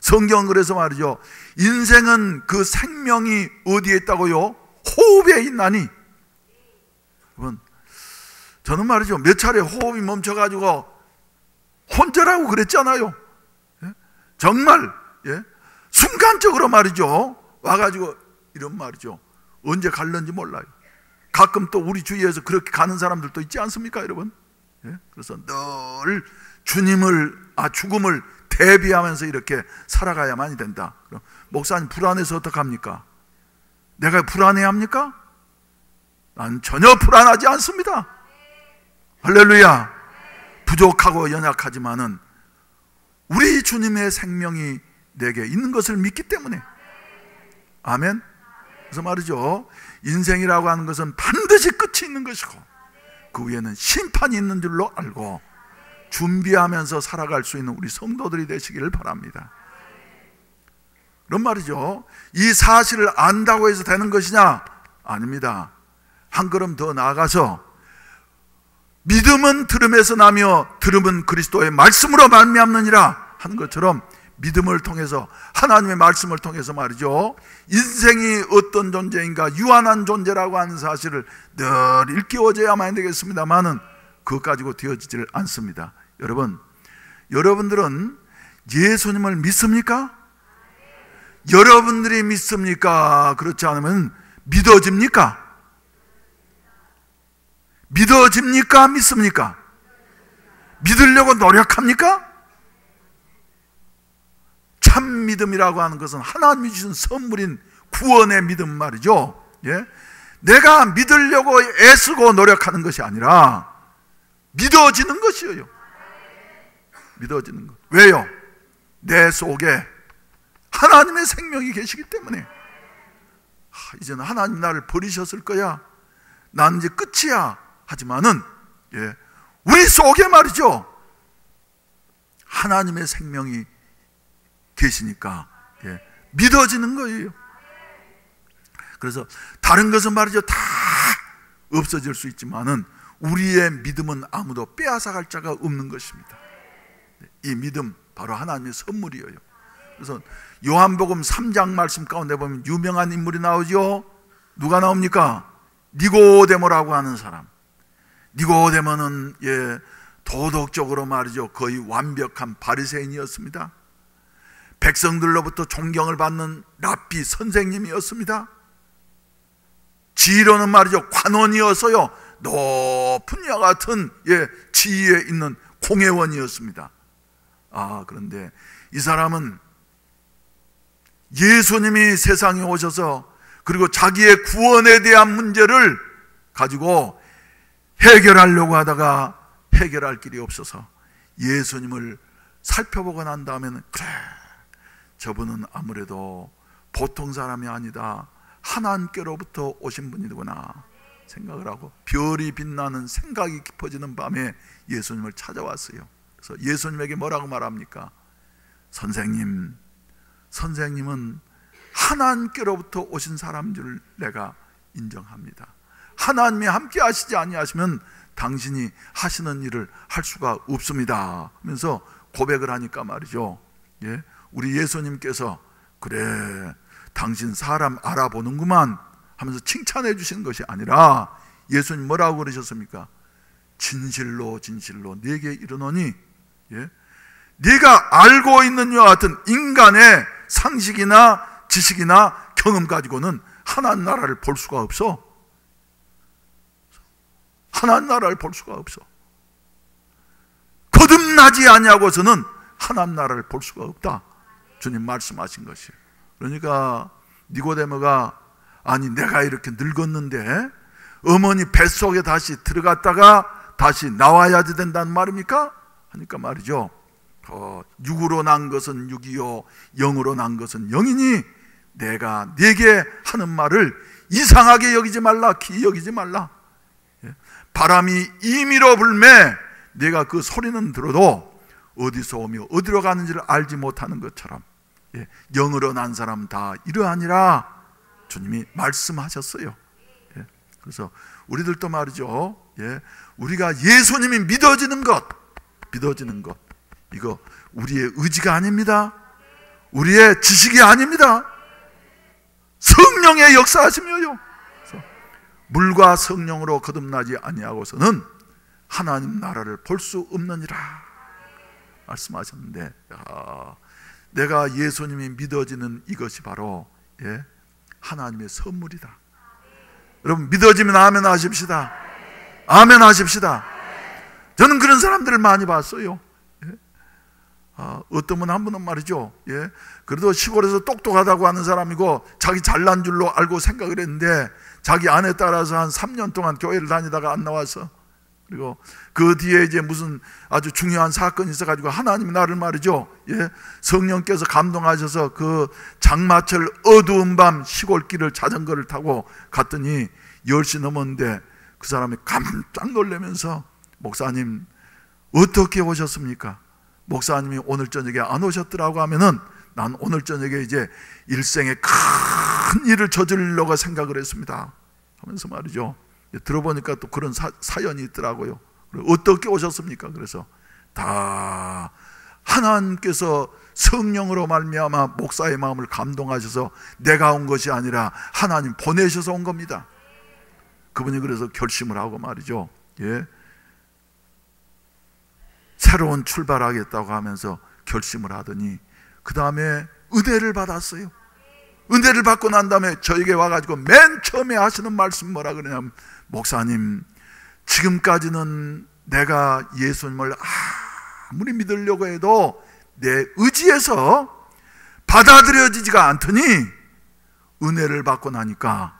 Speaker 2: 성경은 그래서 말이죠, 인생은 그 생명이 어디에 있다고요? 호흡에 있나니. 여러분, 저는 말이죠, 몇 차례 호흡이 멈춰가지고 혼절하고 그랬잖아요. 정말 순간적으로 말이죠, 와가지고 이런 말이죠, 언제 갈는지 몰라요. 가끔 또 우리 주위에서 그렇게 가는 사람들도 있지 않습니까 여러분? 그래서 늘 죽음을 대비하면서 이렇게 살아가야만이 된다. 그럼 목사님 불안해서 어떡합니까? 내가 불안해합니까? 난 전혀 불안하지 않습니다. 할렐루야. 부족하고 연약하지만은 우리 주님의 생명이 내게 있는 것을 믿기 때문에. 아멘. 그래서 말이죠, 인생이라고 하는 것은 반드시 끝이 있는 것이고 그 위에는 심판이 있는 줄로 알고 준비하면서 살아갈 수 있는 우리 성도들이 되시기를 바랍니다. 그런 말이죠, 이 사실을 안다고 해서 되는 것이냐? 아닙니다. 한 걸음 더 나아가서 믿음은 들음에서 나며 들음은 그리스도의 말씀으로 말미암느니라 하는 것처럼 믿음을 통해서, 하나님의 말씀을 통해서 말이죠, 인생이 어떤 존재인가, 유한한 존재라고 하는 사실을 늘 일깨워져야만 되겠습니다만은 그것 가지고 되어지질 않습니다. 여러분들은 예수님을 믿습니까? 여러분들이 믿습니까? 그렇지 않으면 믿어집니까? 믿어집니까? 믿습니까? 믿으려고 노력합니까? 참 믿음이라고 하는 것은 하나님이 주신 선물인 구원의 믿음 말이죠. 내가 믿으려고 애쓰고 노력하는 것이 아니라 믿어지는 것이에요. 믿어지는 것. 왜요? 내 속에 하나님의 생명이 계시기 때문에. 이제는 하나님 나를 버리셨을 거야, 난 이제 끝이야 하지만은 우리 속에 말이죠, 하나님의 생명이 계시니까 믿어지는 거예요. 그래서 다른 것은 말이죠, 다 없어질 수 있지만은 우리의 믿음은 아무도 빼앗아갈 자가 없는 것입니다. 이 믿음 바로 하나님의 선물이에요. 그래서 요한복음 3장 말씀 가운데 보면 유명한 인물이 나오죠. 누가 나옵니까? 니고데모라고 하는 사람. 니고데모는 도덕적으로 말이죠, 거의 완벽한 바리새인이었습니다. 백성들로부터 존경을 받는 랍비 선생님이었습니다. 지위로는 말이죠, 관원이었어요. 높은 여 같은 지위에 있는 공회원이었습니다. 그런데 이 사람은 예수님이 세상에 오셔서 그리고 자기의 구원에 대한 문제를 가지고 해결하려고 하다가 해결할 길이 없어서 예수님을 살펴보고 난 다음에는 그래, 저분은 아무래도 보통 사람이 아니다, 하나님께로부터 오신 분이구나. 생각을 하고 별이 빛나는 생각이 깊어지는 밤에 예수님을 찾아왔어요. 그래서 예수님에게 뭐라고 말합니까? 선생님은 하나님께로부터 오신 사람인 줄 내가 인정합니다. 하나님이 함께 하시지 아니하시면 당신이 하시는 일을 할 수가 없습니다 하면서 고백을 하니까 말이죠, 예? 우리 예수님께서 그래 당신 사람 알아보는구만 하면서 칭찬해 주시는 것이 아니라 예수님 뭐라고 그러셨습니까? 진실로 진실로 네게 이르노니, 예? 네가 알고 있는 이와 같은 인간의 상식이나 지식이나 경험 가지고는 하나님 나라를 볼 수가 없어. 하나님 나라를 볼 수가 없어. 거듭나지 아니하고서는 하나님 나라를 볼 수가 없다, 주님 말씀하신 것이에요. 그러니까 니고데모가 아니 내가 이렇게 늙었는데 어머니 뱃속에 다시 들어갔다가 다시 나와야지 된다는 말입니까? 하니까 말이죠, 육으로 난 것은 육이요 영으로 난 것은 영이니 내가 네게 하는 말을 이상하게 여기지 말라, 기이 여기지 말라. 바람이 임의로 불매 내가 그 소리는 들어도 어디서 오며 어디로 가는지를 알지 못하는 것처럼 영으로 난 사람 다 이러하니라 주님이 말씀하셨어요. 그래서 우리들도 말이죠, 우리가 예수님이 믿어지는 것 이거 우리의 의지가 아닙니다. 우리의 지식이 아닙니다. 성령의 역사하심이요. 물과 성령으로 거듭나지 아니하고서는 하나님 나라를 볼 수 없느니라 말씀하셨는데, 내가 예수님이 믿어지는 이것이 바로 하나님의 선물이다. 여러분 믿어지면 아멘 하십시다. 아멘 하십시다. 저는 그런 사람들을 많이 봤어요. 어떤 분 한 분은 말이죠, 그래도 시골에서 똑똑하다고 하는 사람이고 자기 잘난 줄로 알고 생각을 했는데 자기 아내 따라서 한 3년 동안 교회를 다니다가 안 나와서, 그리고 그 뒤에 이제 무슨 아주 중요한 사건이 있어가지고 하나님이 나를 말이죠, 성령께서 감동하셔서 그 장마철 어두운 밤 시골길을 자전거를 타고 갔더니 10시 넘었는데 그 사람이 깜짝 놀라면서 목사님 어떻게 오셨습니까? 목사님이 오늘 저녁에 안 오셨더라고 하면은 난 오늘 저녁에 이제 일생에 큰 일을 저지르려고 생각을 했습니다 하면서 말이죠, 들어보니까 또 그런 사연이 있더라고요. 어떻게 오셨습니까? 그래서 다 하나님께서 성령으로 말미암아 목사의 마음을 감동하셔서 내가 온 것이 아니라 하나님 보내셔서 온 겁니다. 그분이 그래서 결심을 하고 말이죠, 새로운 출발하겠다고 하면서 결심을 하더니 그 다음에 은혜를 받았어요. 은혜를 받고 난 다음에 저에게 와가지고 맨 처음에 하시는 말씀 뭐라 그러냐면, 목사님 지금까지는 내가 예수님을 아무리 믿으려고 해도 내 의지에서 받아들여지지가 않더니 은혜를 받고 나니까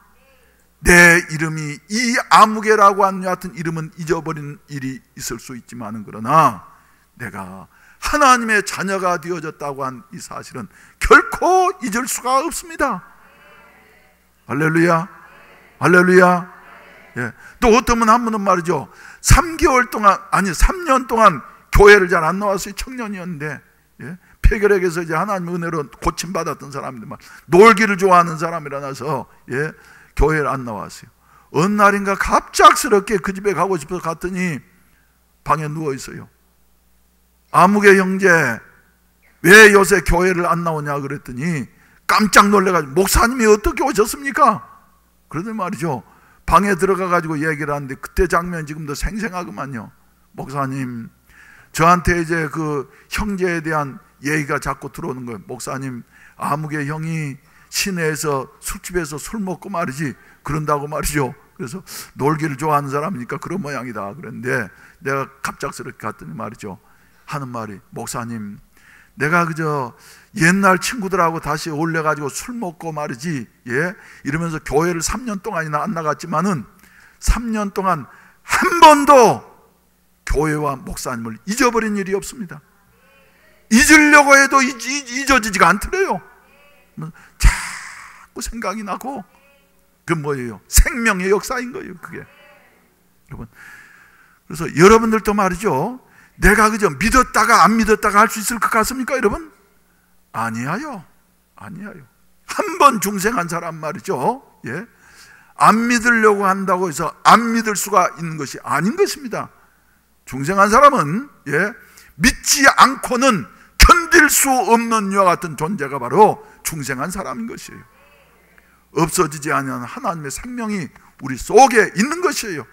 Speaker 2: 내 이름이 이 아무개라고 하는 여하튼 이름은 잊어버린 일이 있을 수 있지만은 그러나 내가 하나님의 자녀가 되어졌다고 한 이 사실은 결코 잊을 수가 없습니다. 할렐루야, 할렐루야. 또 어떤 분 한 분은 말이죠, 3년 동안 교회를 잘 안 나왔어요. 청년이었는데 폐결핵에서 이제 하나님의 은혜로 고침받았던 사람인데 놀기를 좋아하는 사람이라서 교회를 안 나왔어요. 어느 날인가 갑작스럽게 그 집에 가고 싶어서 갔더니 방에 누워 있어요. 아무개 형제 왜 요새 교회를 안 나오냐 그랬더니 깜짝 놀래가지고 목사님이 어떻게 오셨습니까? 그러더니 말이죠, 방에 들어가가지고 얘기를 하는데 그때 장면 지금도 생생하구만요. 목사님 저한테 이제 그 형제에 대한 얘기가 자꾸 들어오는 거예요. 목사님 아무개 형이 시내에서 술집에서 술 먹고 말이지 그런다고 말이죠. 그래서 놀기를 좋아하는 사람이니까 그런 모양이다 그랬는데 내가 갑작스럽게 갔더니 말이죠, 하는 말이, 목사님 내가 그저 옛날 친구들하고 다시 어울려가지고 술 먹고 말이지 이러면서 교회를 3년 동안이나 안 나갔지만은 3년 동안 한 번도 교회와 목사님을 잊어버린 일이 없습니다. 잊으려고 해도 잊어지지가 않더래요. 자꾸 생각이 나고 그 뭐예요? 생명의 역사인 거예요, 그게. 여러분, 그래서 여러분들도 말이죠, 내가 그저 믿었다가 안 믿었다가 할 수 있을 것 같습니까, 여러분? 아니에요. 아니에요. 한 번 중생한 사람 말이죠, 예, 안 믿으려고 한다고 해서 안 믿을 수가 있는 것이 아닌 것입니다. 중생한 사람은, 예, 믿지 않고는 견딜 수 없는 이와 같은 존재가 바로 중생한 사람인 것이에요. 없어지지 않는 하나님의 생명이 우리 속에 있는 것이에요.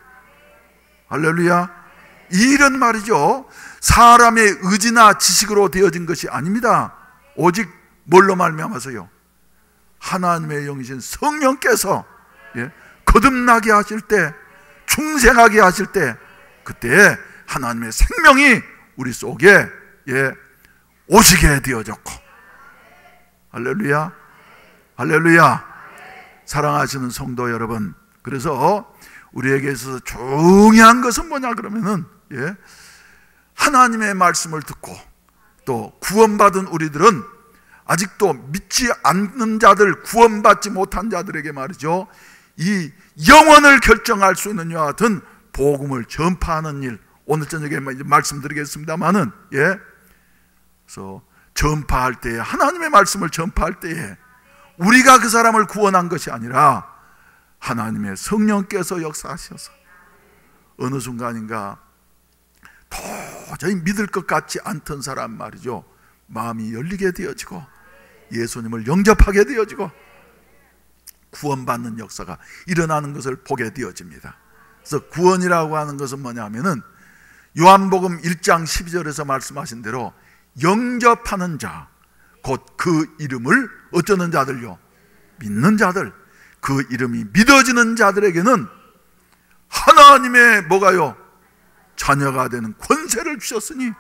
Speaker 2: 할렐루야. 이 일은 말이죠, 사람의 의지나 지식으로 되어진 것이 아닙니다. 오직 뭘로 말미암아서요? 하나님의 영이신 성령께서, 예, 거듭나게 하실 때, 중생하게 하실 때, 그때 하나님의 생명이 우리 속에, 예, 오시게 되어졌고. 할렐루야. 할렐루야. 사랑하시는 성도 여러분, 그래서 우리에게 있어서 중요한 것은 뭐냐 그러면은, 예, 하나님의 말씀을 듣고 또 구원받은 우리들은 아직도 믿지 않는 자들, 구원받지 못한 자들에게 말이죠, 이 영원을 결정할 수 있는 이와 같은 복음을 전파하는 일, 오늘 저녁에 말씀드리겠습니다만은, 예, 그래서 전파할 때에, 하나님의 말씀을 전파할 때에 우리가 그 사람을 구원한 것이 아니라 하나님의 성령께서 역사하셔서 어느 순간인가 도저히 믿을 것 같지 않던 사람 말이죠, 마음이 열리게 되어지고 예수님을 영접하게 되어지고 구원받는 역사가 일어나는 것을 보게 되어집니다. 그래서 구원이라고 하는 것은 뭐냐면은 요한복음 1장 12절에서 말씀하신 대로 영접하는 자, 곧 그 이름을 어쩌는 자들요? 믿는 자들. 그 이름이 믿어지는 자들에게는 하나님의 뭐가요? 자녀가 되는 권세를 주셨으니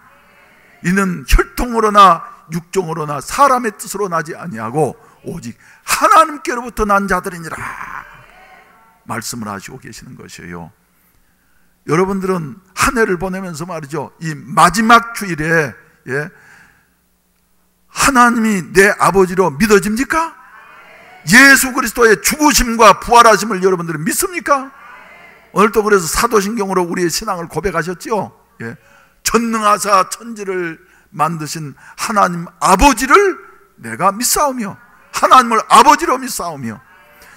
Speaker 2: 이는 혈통으로나 육종으로나 사람의 뜻으로 나지 아니하고 오직 하나님께로부터 난 자들이니라 말씀을 하시고 계시는 것이에요. 여러분들은 한 해를 보내면서 말이죠, 이 마지막 주일에, 예, 하나님이 내 아버지로 믿어집니까? 예수 그리스도의 죽으심과 부활하심을 여러분들은 믿습니까? 오늘 또 그래서 사도신경으로 우리의 신앙을 고백하셨지요. 예. 전능하사 천지를 만드신 하나님 아버지를 내가 믿사오며, 하나님을 아버지로 믿사오며,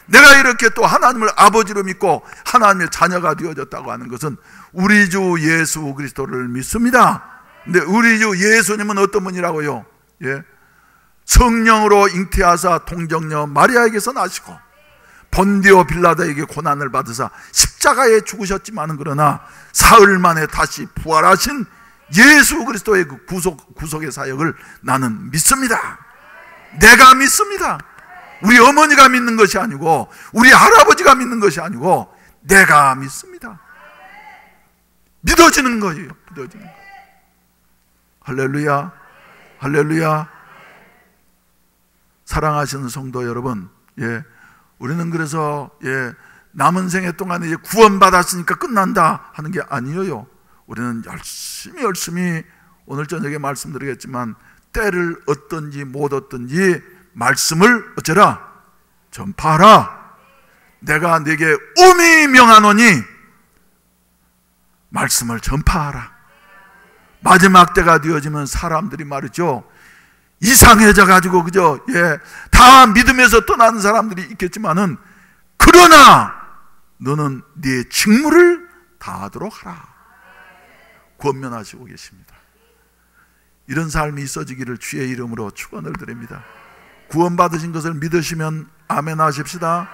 Speaker 2: 내가 이렇게 또 하나님을 아버지로 믿고 하나님의 자녀가 되어졌다고 하는 것은 우리 주 예수 그리스도를 믿습니다. 근데 우리 주 예수님은 어떤 분이라고요? 예, 성령으로 잉태하사 동정녀 마리아에게서 나시고 본디오 빌라도에게 고난을 받으사 십자가에 죽으셨지만은 그러나 사흘 만에 다시 부활하신 예수 그리스도의 그 구속의 사역을 나는 믿습니다. 내가 믿습니다. 우리 어머니가 믿는 것이 아니고 우리 할아버지가 믿는 것이 아니고 내가 믿습니다. 믿어지는 거예요. 믿어지는 거. 할렐루야. 할렐루야. 사랑하시는 성도 여러분, 예, 우리는 그래서, 예, 남은 생애 동안에 이제 구원받았으니까 끝난다 하는 게 아니에요. 우리는 열심히 오늘 저녁에 말씀드리겠지만 때를 얻든지 못 얻든지 말씀을 어쩌라? 전파하라. 내가 네게 엄히 명하노니 말씀을 전파하라. 마지막 때가 되어지면 사람들이 말이죠, 이상해져 가지고 그저, 예, 다 믿음에서 떠나는 사람들이 있겠지만은 그러나 너는 네 직무를 다하도록 하라. 권면하시고 계십니다. 이런 삶이 있어지기를 주의 이름으로 축원을 드립니다. 구원받으신 것을 믿으시면 아멘 하십시다.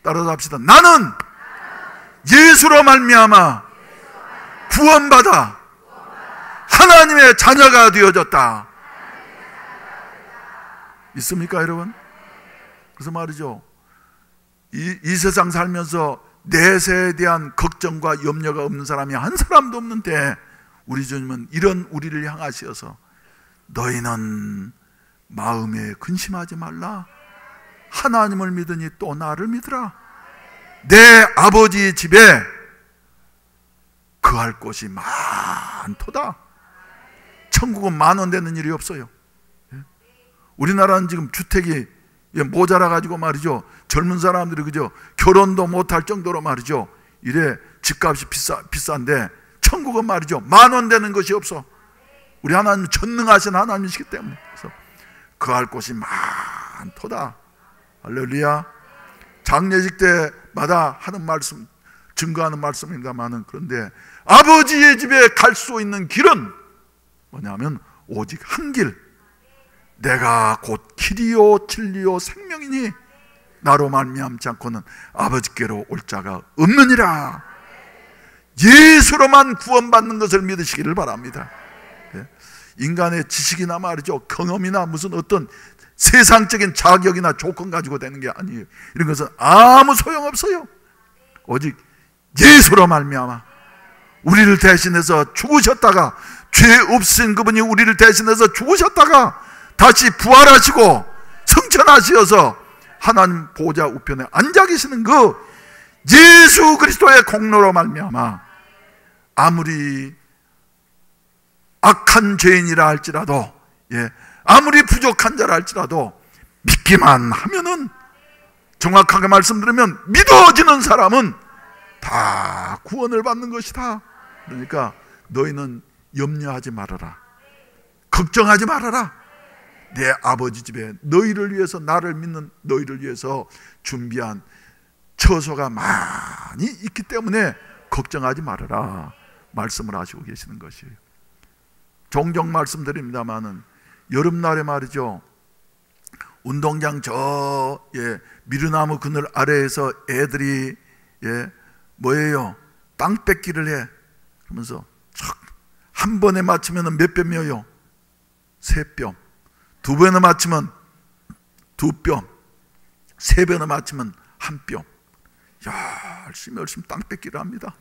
Speaker 2: 따라서 합시다. 나는 예수로 말미암아 구원받아 하나님의 자녀가 되어졌다. 있습니까, 여러분? 그래서 말이죠, 이 세상 살면서 내세에 대한 걱정과 염려가 없는 사람이 한 사람도 없는데 우리 주님은 이런 우리를 향하시어서 너희는 마음에 근심하지 말라. 하나님을 믿으니 또 나를 믿으라. 내 아버지 집에 거할 곳이 많도다. 천국은 10,000원 되는 일이 없어요. 우리나라는 지금 주택이 모자라 가지고 말이죠, 젊은 사람들이 그죠, 결혼도 못할 정도로 말이죠, 이래 집값이 비싼데 천국은 말이죠 10,000원 되는 것이 없어. 우리 하나님 전능하신 하나님이시기 때문에. 그래서 거할 곳이 많도다. 할렐루야. 장례식 때마다 하는 말씀, 증거하는 말씀입니다만은, 그런데 아버지의 집에 갈 수 있는 길은 뭐냐면 오직 한 길, 내가 곧 길이요 진리요 생명이니 나로 말미암지 않고는 아버지께로 올 자가 없느니라. 예수로만 구원받는 것을 믿으시기를 바랍니다. 인간의 지식이나 말이죠, 경험이나 무슨 어떤 세상적인 자격이나 조건 가지고 되는 게 아니에요. 이런 것은 아무 소용없어요. 오직 예수로 말미암아 우리를 대신해서 죽으셨다가, 죄 없으신 그분이 우리를 대신해서 죽으셨다가 다시 부활하시고 승천하시어서 하나님 보좌 우편에 앉아 계시는 그 예수 그리스도의 공로로 말미암아 아무리 악한 죄인이라 할지라도, 아무리 부족한 자라 할지라도 믿기만 하면은, 정확하게 말씀드리면 믿어지는 사람은 다 구원을 받는 것이다. 그러니까 너희는 염려하지 말아라, 걱정하지 말아라. 내 아버지 집에 너희를 위해서, 나를 믿는 너희를 위해서 준비한 처소가 많이 있기 때문에 걱정하지 말아라 말씀을 하시고 계시는 것이에요. 종종 말씀드립니다마는 여름날에 말이죠, 운동장 미루나무 그늘 아래에서 애들이 뭐예요? 땅 뺏기를 해. 그러면서 한 번에 맞추면 몇 뼘이에요? 3뼘. 2번에 맞추면 2뼘. 3번에 맞추면 1뼘. 열심히 땅 뺏기를 합니다.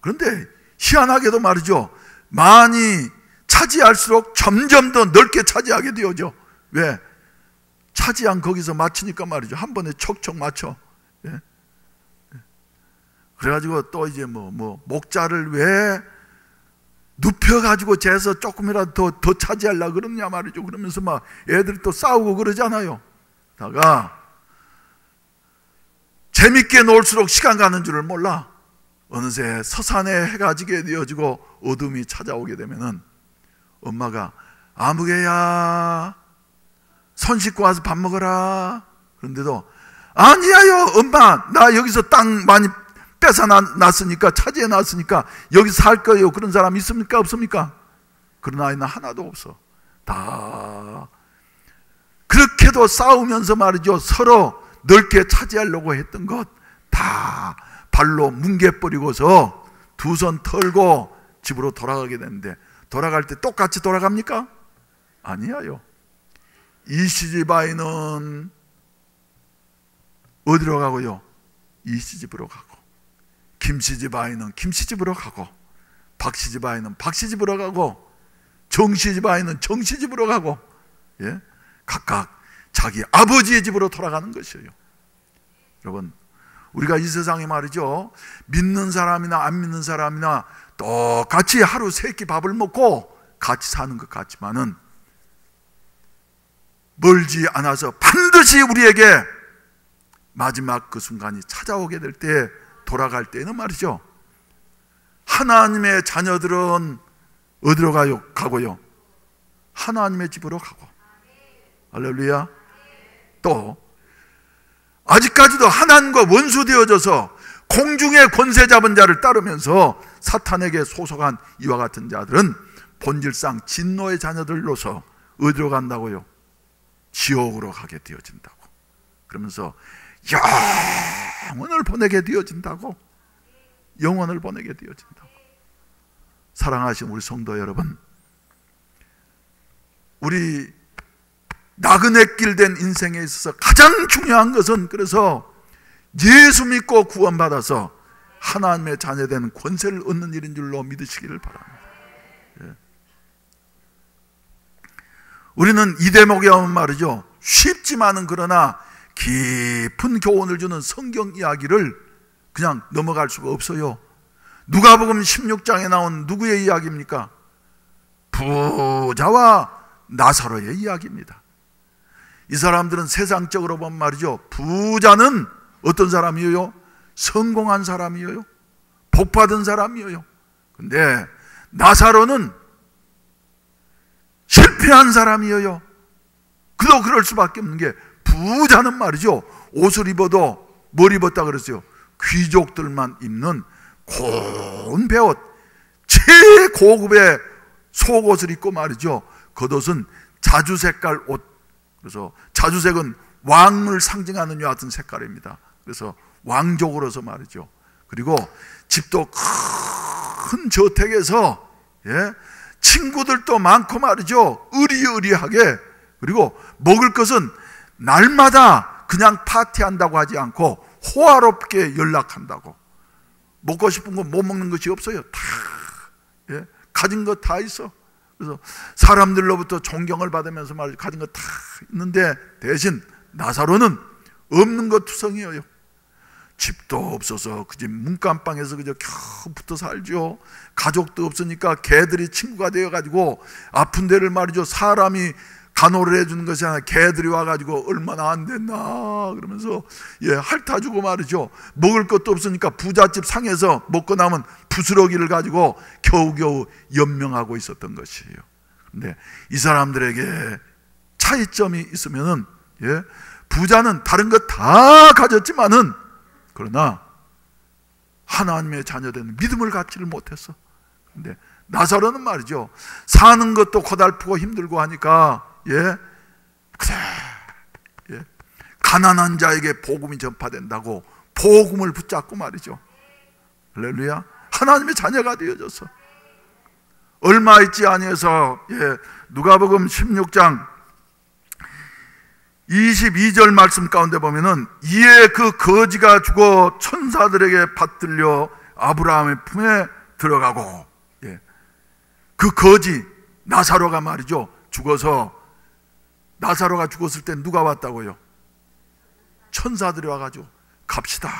Speaker 2: 그런데 희한하게도 말이죠, 많이 차지할수록 점점 더 넓게 차지하게 되어죠. 왜? 차지한 거기서 맞추니까 말이죠, 한 번에 척척 맞춰. 그래가지고 또 이제 목자를 왜 눕혀가지고 재서 조금이라도 더 차지하려고 그러냐 말이죠. 그러면서 막 애들이 또 싸우고 그러잖아요. 다가 재밌게 놀수록 시간 가는 줄을 몰라. 어느새 서산에 해가 지게 되어지고 어둠이 찾아오게 되면은 엄마가 아무개야 손 씻고 와서 밥 먹어라. 그런데도 아니야요 엄마, 나 여기서 땅 많이 뺏어놨으니까, 차지해놨으니까 여기서 살 거예요. 그런 사람 있습니까? 없습니까? 그런 아이는 하나도 없어. 다 그렇게도 싸우면서 말이죠, 서로 넓게 차지하려고 했던 것 다 발로 뭉개버리고서 두 손 털고 집으로 돌아가게 되는데, 돌아갈 때 똑같이 돌아갑니까? 아니에요. 이 시집 아이는 어디로 가고요? 이 시집으로 가고, 김씨집 아이는 김씨집으로 가고, 박씨집 아이는 박씨집으로 가고, 정씨집 아이는 정씨집으로 가고, 각각 자기 아버지의 집으로 돌아가는 것이에요. 여러분, 우리가 이 세상에 말이죠, 믿는 사람이나 안 믿는 사람이나 똑같이 하루 3끼 밥을 먹고 같이 사는 것 같지만은 멀지 않아서 반드시 우리에게 마지막 그 순간이 찾아오게 될 때, 돌아갈 때는 말이죠, 하나님의 자녀들은 어디로 가고요? 하나님의 집으로 가고. 할렐루야. 또 아직까지도 하나님과 원수되어져서 공중의 권세 잡은 자를 따르면서 사탄에게 소속한 이와 같은 자들은 본질상 진노의 자녀들로서 어디로 간다고요? 지옥으로 가게 되어진다고. 그러면서 영원을 보내게 되어진다고. 영원을 보내게 되어진다고. 사랑하신 우리 성도 여러분, 우리 나그네 길 된 인생에 있어서 가장 중요한 것은, 그래서 예수 믿고 구원받아서 하나님의 자녀된 권세를 얻는 일인 줄로 믿으시기를 바랍니다. 우리는 이 대목에 오면 말이죠, 쉽지만은 그러나 깊은 교훈을 주는 성경 이야기를 그냥 넘어갈 수가 없어요. 누가복음 16장에 나온 누구의 이야기입니까? 부자와 나사로의 이야기입니다. 이 사람들은 세상적으로 보면 말이죠, 부자는 어떤 사람이에요? 성공한 사람이에요. 복받은 사람이에요. 근데 나사로는 실패한 사람이에요. 그도 그럴 수밖에 없는 게, 부자는 말이죠, 옷을 입어도 뭘 입었다 그랬어요? 귀족들만 입는 고운 배옷, 최고급의 속옷을 입고 말이죠, 겉옷은 자주색깔 옷. 그래서 자주색은 왕을 상징하는 여 같은 색깔입니다. 그래서 왕족으로서 말이죠. 그리고 집도 큰 저택에서, 예, 친구들도 많고 말이죠, 의리의리하게. 그리고 먹을 것은 날마다 그냥 파티한다고 하지 않고 호화롭게 연락한다고. 먹고 싶은 거 못 먹는 것이 없어요. 다, 예, 가진 거 다 있어. 그래서 사람들로부터 존경을 받으면서 말이죠, 가진 거 다 있는데, 대신 나사로는 없는 것 투성이에요. 집도 없어서 그 집 문간방에서 그저 겨우 붙어 살죠. 가족도 없으니까 개들이 친구가 되어가지고 아픈 데를 말이죠, 사람이 간호를 해주는 것이 아니라 개들이 와가지고 얼마나 안 됐나 그러면서, 예, 핥아주고 말이죠. 먹을 것도 없으니까 부잣집 상에서 먹고 남은 부스러기를 가지고 겨우겨우 연명하고 있었던 것이에요. 근데 이 사람들에게 차이점이 있으면은, 예, 부자는 다른 것 다 가졌지만은, 그러나 하나님의 자녀된 믿음을 갖지를 못했어. 근데 나사로는 말이죠, 사는 것도 고달프고 힘들고 하니까, 예, 그래, 예, 가난한 자에게 복음이 전파된다고 복음을 붙잡고 말이죠, 할렐루야, 하나님의 자녀가 되어졌어. 얼마 있지 아니해서, 예, 누가복음 16장 22절 말씀 가운데 보면은, 이에 그 거지가 죽어 천사들에게 받들려 아브라함의 품에 들어가고, 예, 그 거지 나사로가 말이죠, 죽어서, 나사로가 죽었을 때 누가 왔다고요? 천사들이 와가지고 갑시다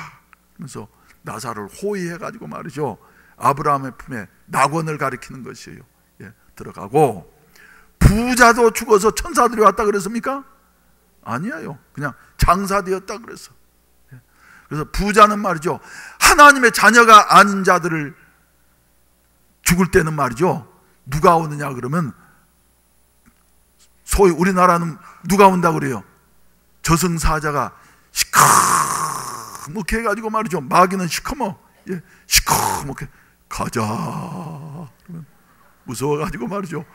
Speaker 2: 그러면서 나사로를 호위해가지고 말이죠, 아브라함의 품에, 낙원을 가리키는 것이에요. 예, 들어가고. 부자도 죽어서 천사들이 왔다 그랬습니까? 아니에요. 그냥 장사되었다 그랬어. 예. 그래서 부자는 말이죠, 하나님의 자녀가 아닌 자들을 죽을 때는 말이죠, 누가 오느냐 그러면, 소위 우리나라는 누가 온다 그래요? 저승사자가 시커멓게 해가지고 말이죠, 마귀는 시커먼, 예, 시커멓게 가자 그러면 무서워가지고 말이죠,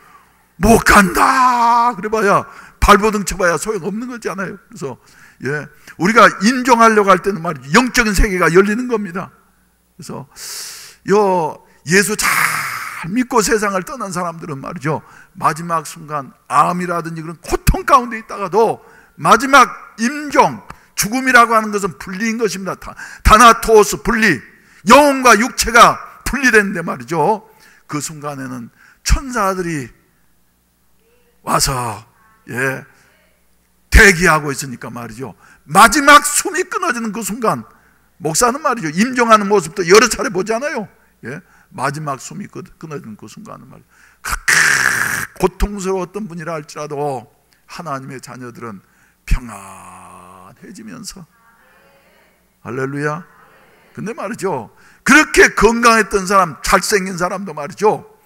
Speaker 2: 못 간다 그래봐야, 발버둥 쳐봐야 소용없는 거잖아요. 그래서, 예, 우리가 인정하려고 할 때는 말이죠, 영적인 세계가 열리는 겁니다. 그래서 예수 잘 믿고 세상을 떠난 사람들은 말이죠, 마지막 순간 암이라든지 그런 고통 가운데 있다가도 마지막 임종, 죽음이라고 하는 것은 분리인 것입니다. 다나토스, 분리, 영혼과 육체가 분리되는데 말이죠, 그 순간에는 천사들이 와서, 예, 대기하고 있으니까 말이죠, 마지막 숨이 끊어지는 그 순간, 목사는 말이죠, 임종하는 모습도 여러 차례 보잖아요. 예, 마지막 숨이 끊어지는 그 순간은 말이죠, 고통스러웠던 분이라 할지라도 하나님의 자녀들은 평안해지면서, 할렐루야. 근데 말이죠, 그렇게 건강했던 사람, 잘생긴 사람도 말이죠,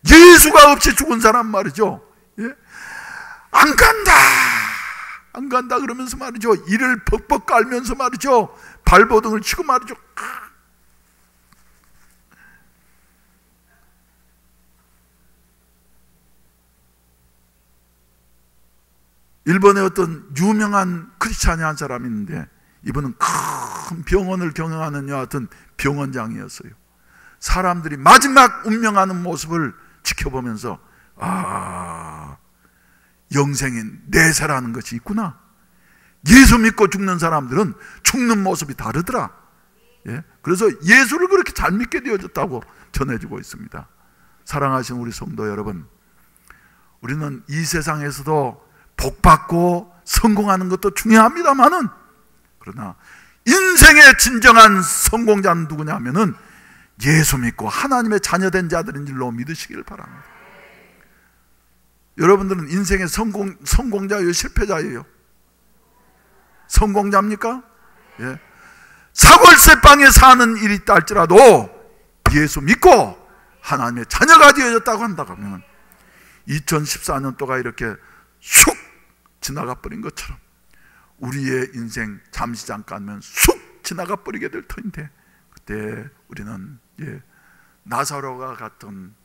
Speaker 2: 예수가 없이 죽은 사람 말이죠, 예, 안 간다 안 간다 그러면서 말이죠, 이를 벅벅 깔면서 말이죠, 발버둥을 치고 말이죠. 일본에 어떤 유명한 크리스찬이 한 사람이 있는데, 이분은 큰 병원을 경영하는 여하튼 병원장이었어요. 사람들이 마지막 운명하는 모습을 지켜보면서, 아, 영생인 내세라는 것이 있구나. 예수 믿고 죽는 사람들은 죽는 모습이 다르더라. 예? 그래서 예수를 그렇게 잘 믿게 되어졌다고 전해지고 있습니다. 사랑하시는 우리 성도 여러분, 우리는 이 세상에서도 복받고 성공하는 것도 중요합니다만은, 그러나 인생의 진정한 성공자는 누구냐 하면은 예수 믿고 하나님의 자녀된 자들인 줄로 믿으시길 바랍니다. 여러분들은 인생의 성공자예요, 실패자예요? 성공자입니까? 예. 사골세방에 사는 일이 있다 할지라도 예수 믿고 하나님의 자녀가 되어졌다고 한다고 하면 2014년도가 이렇게 슉 지나가 버린 것처럼 우리의 인생 잠시 잠깐면 쑥 지나가 버리게 될 터인데, 그때 우리는 나사로가 갔던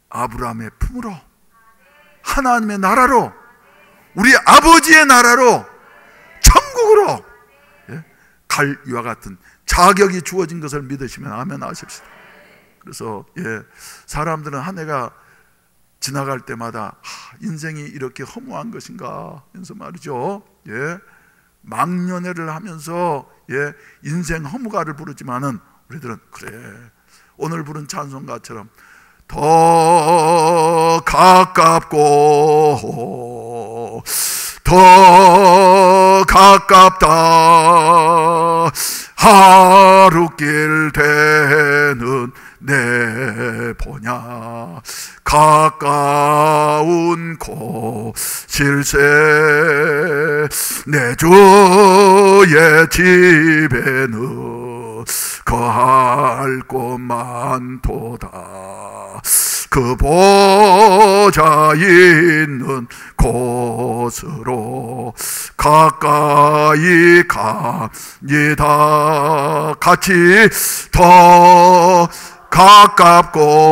Speaker 2: 아브라함의 품으로, 하나님의 나라로, 우리 아버지의 나라로, 천국으로 갈 이와 같은 자격이 주어진 것을 믿으시면 아멘 하십시다. 그래서 사람들은 한 해가 지나갈 때마다 인생이 이렇게 허무한 것인가 해서 말이죠, 망년회를 하면서 인생 허무가를 부르지만은 우리들은 그래, 오늘 부른 찬송가처럼 더 가깝고 더 가깝다 하루길 되는 내 보냐 가까운 곳일세 내 주의 집에는 거할 곳만 도다 그 보좌 있는 곳으로 가까이 갑니다. 같이 더 가깝고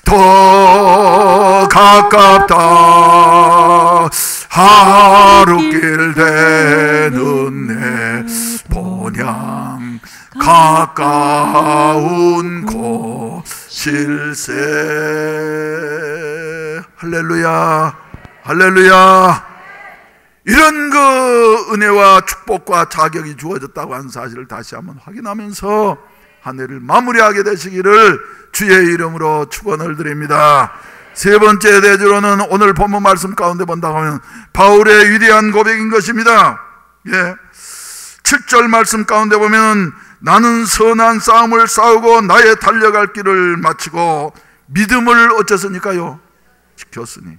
Speaker 2: 더 가깝다 하루길 되는 내 본향 가까운 곳일세. 할렐루야, 할렐루야. 이런 그 은혜와 축복과 자격이 주어졌다고 하는 사실을 다시 한번 확인하면서 한 해를 마무리하게 되시기를 주의 이름으로 축원을 드립니다. 세 번째 대주로는 오늘 본문 말씀 가운데 본다고 하면 바울의 위대한 고백인 것입니다. 7절 말씀 가운데 보면 나는 선한 싸움을 싸우고 나의 달려갈 길을 마치고 믿음을 어쩌습니까요? 지켰으니.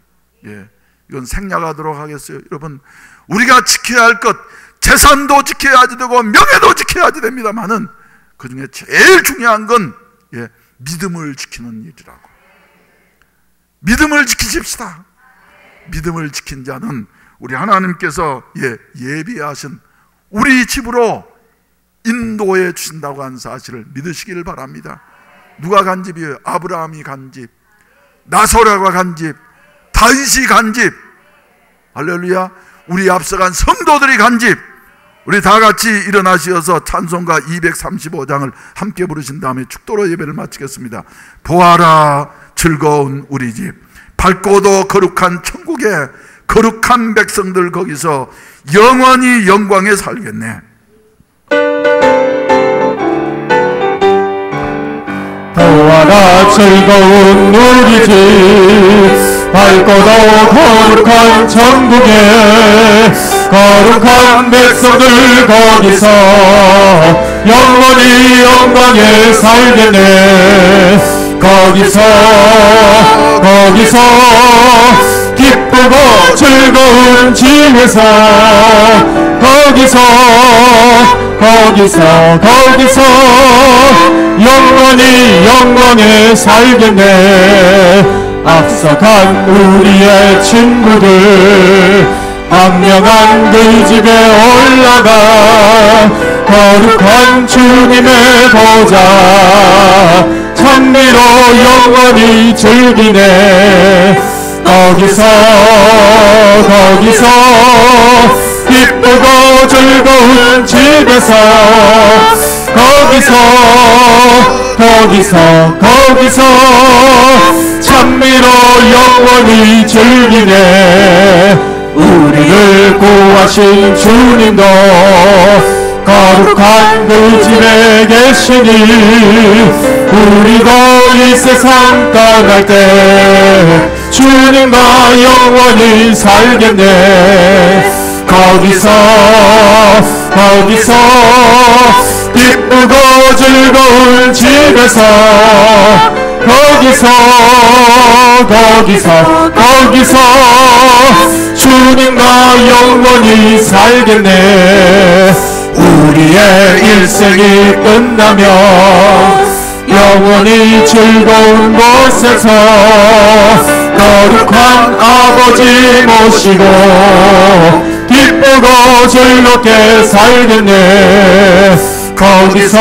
Speaker 2: 이건 생략하도록 하겠어요. 여러분, 우리가 지켜야 할 것, 재산도 지켜야지 되고 명예도 지켜야지 됩니다만은 그 중에 제일 중요한 건 믿음을 지키는 일이라고. 믿음을 지키십시다. 믿음을 지킨 자는 우리 하나님께서 예비하신 우리 집으로 인도해 주신다고 하는 사실을 믿으시기를 바랍니다. 누가 간 집이에요? 아브라함이 간 집, 나소라가 간 집, 다윗이 간 집, 할렐루야. 우리 앞서간 성도들이 간 집. 우리 다 같이 일어나시어서 찬송가 235장을 함께 부르신 다음에 축도로 예배를 마치겠습니다. 보아라 즐거운 우리 집, 밝고도 거룩한 천국의 거룩한 백성들, 거기서 영원히 영광에 살겠네.
Speaker 3: 보아라 즐거운 우리 집, 밝고도 거룩한 천국에 거룩한 백성들, 거기서 영원히 영광에 살겠네. 거기서 기쁘고 즐거운 집에서 거기서 영원히 영광에 살겠네. 앞서간 우리의 친구들 광명한 그 집에 올라가 거룩한 주님의 보좌 찬미로 영원히 즐기네. 거기서 기쁘고 즐거운 집에서 거기서 찬미로 영원히 즐기네. 우리를 구하신 주님도 거룩한 그 집에 계시니 우리도 이 세상 떠날 때 주님과 영원히 살겠네. 거기서 기쁘고 즐거운 집에서 거기서 주님과 영원히 살겠네. 우리의 일생이 끝나면 영원히 즐거운 곳에서 거룩한 아버지 모시고 기쁘고 즐겁게 살겠네. 거기서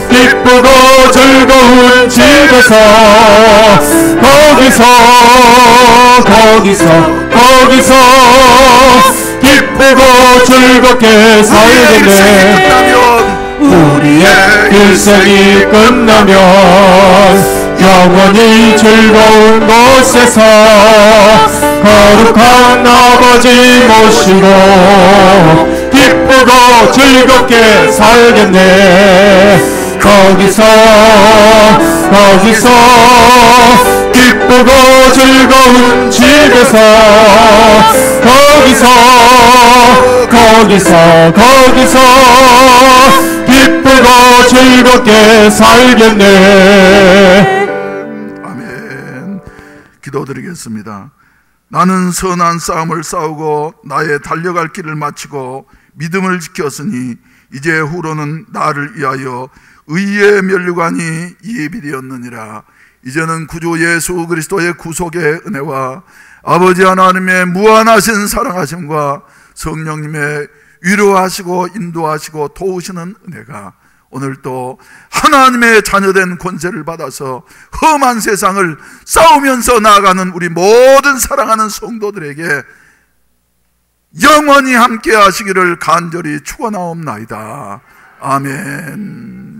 Speaker 3: 기쁘고 즐거운 집에서 거기서 기쁘고 즐겁게 살겠네. 우리의 일생이 끝나면 영원히 즐거운 곳에서 거룩한 아버지 모시고 기쁘고 즐겁게 살겠네. 거기서 기쁘고 즐거운 집에서 거기서 기쁘고 즐겁게 살겠네.
Speaker 2: 아멘. 기도드리겠습니다. 나는 선한 싸움을 싸우고 나의 달려갈 길을 마치고 믿음을 지켰으니 이제 후로는 나를 위하여 의의 면류관이 예비되었느니라. 이제는 구주 예수 그리스도의 구속의 은혜와 아버지 하나님의 무한하신 사랑하심과 성령님의 위로하시고 인도하시고 도우시는 은혜가 오늘 또 하나님의 자녀된 권세를 받아서 험한 세상을 싸우면서 나아가는 우리 모든 사랑하는 성도들에게 영원히 함께 하시기를 간절히 축원하옵나이다. 아멘.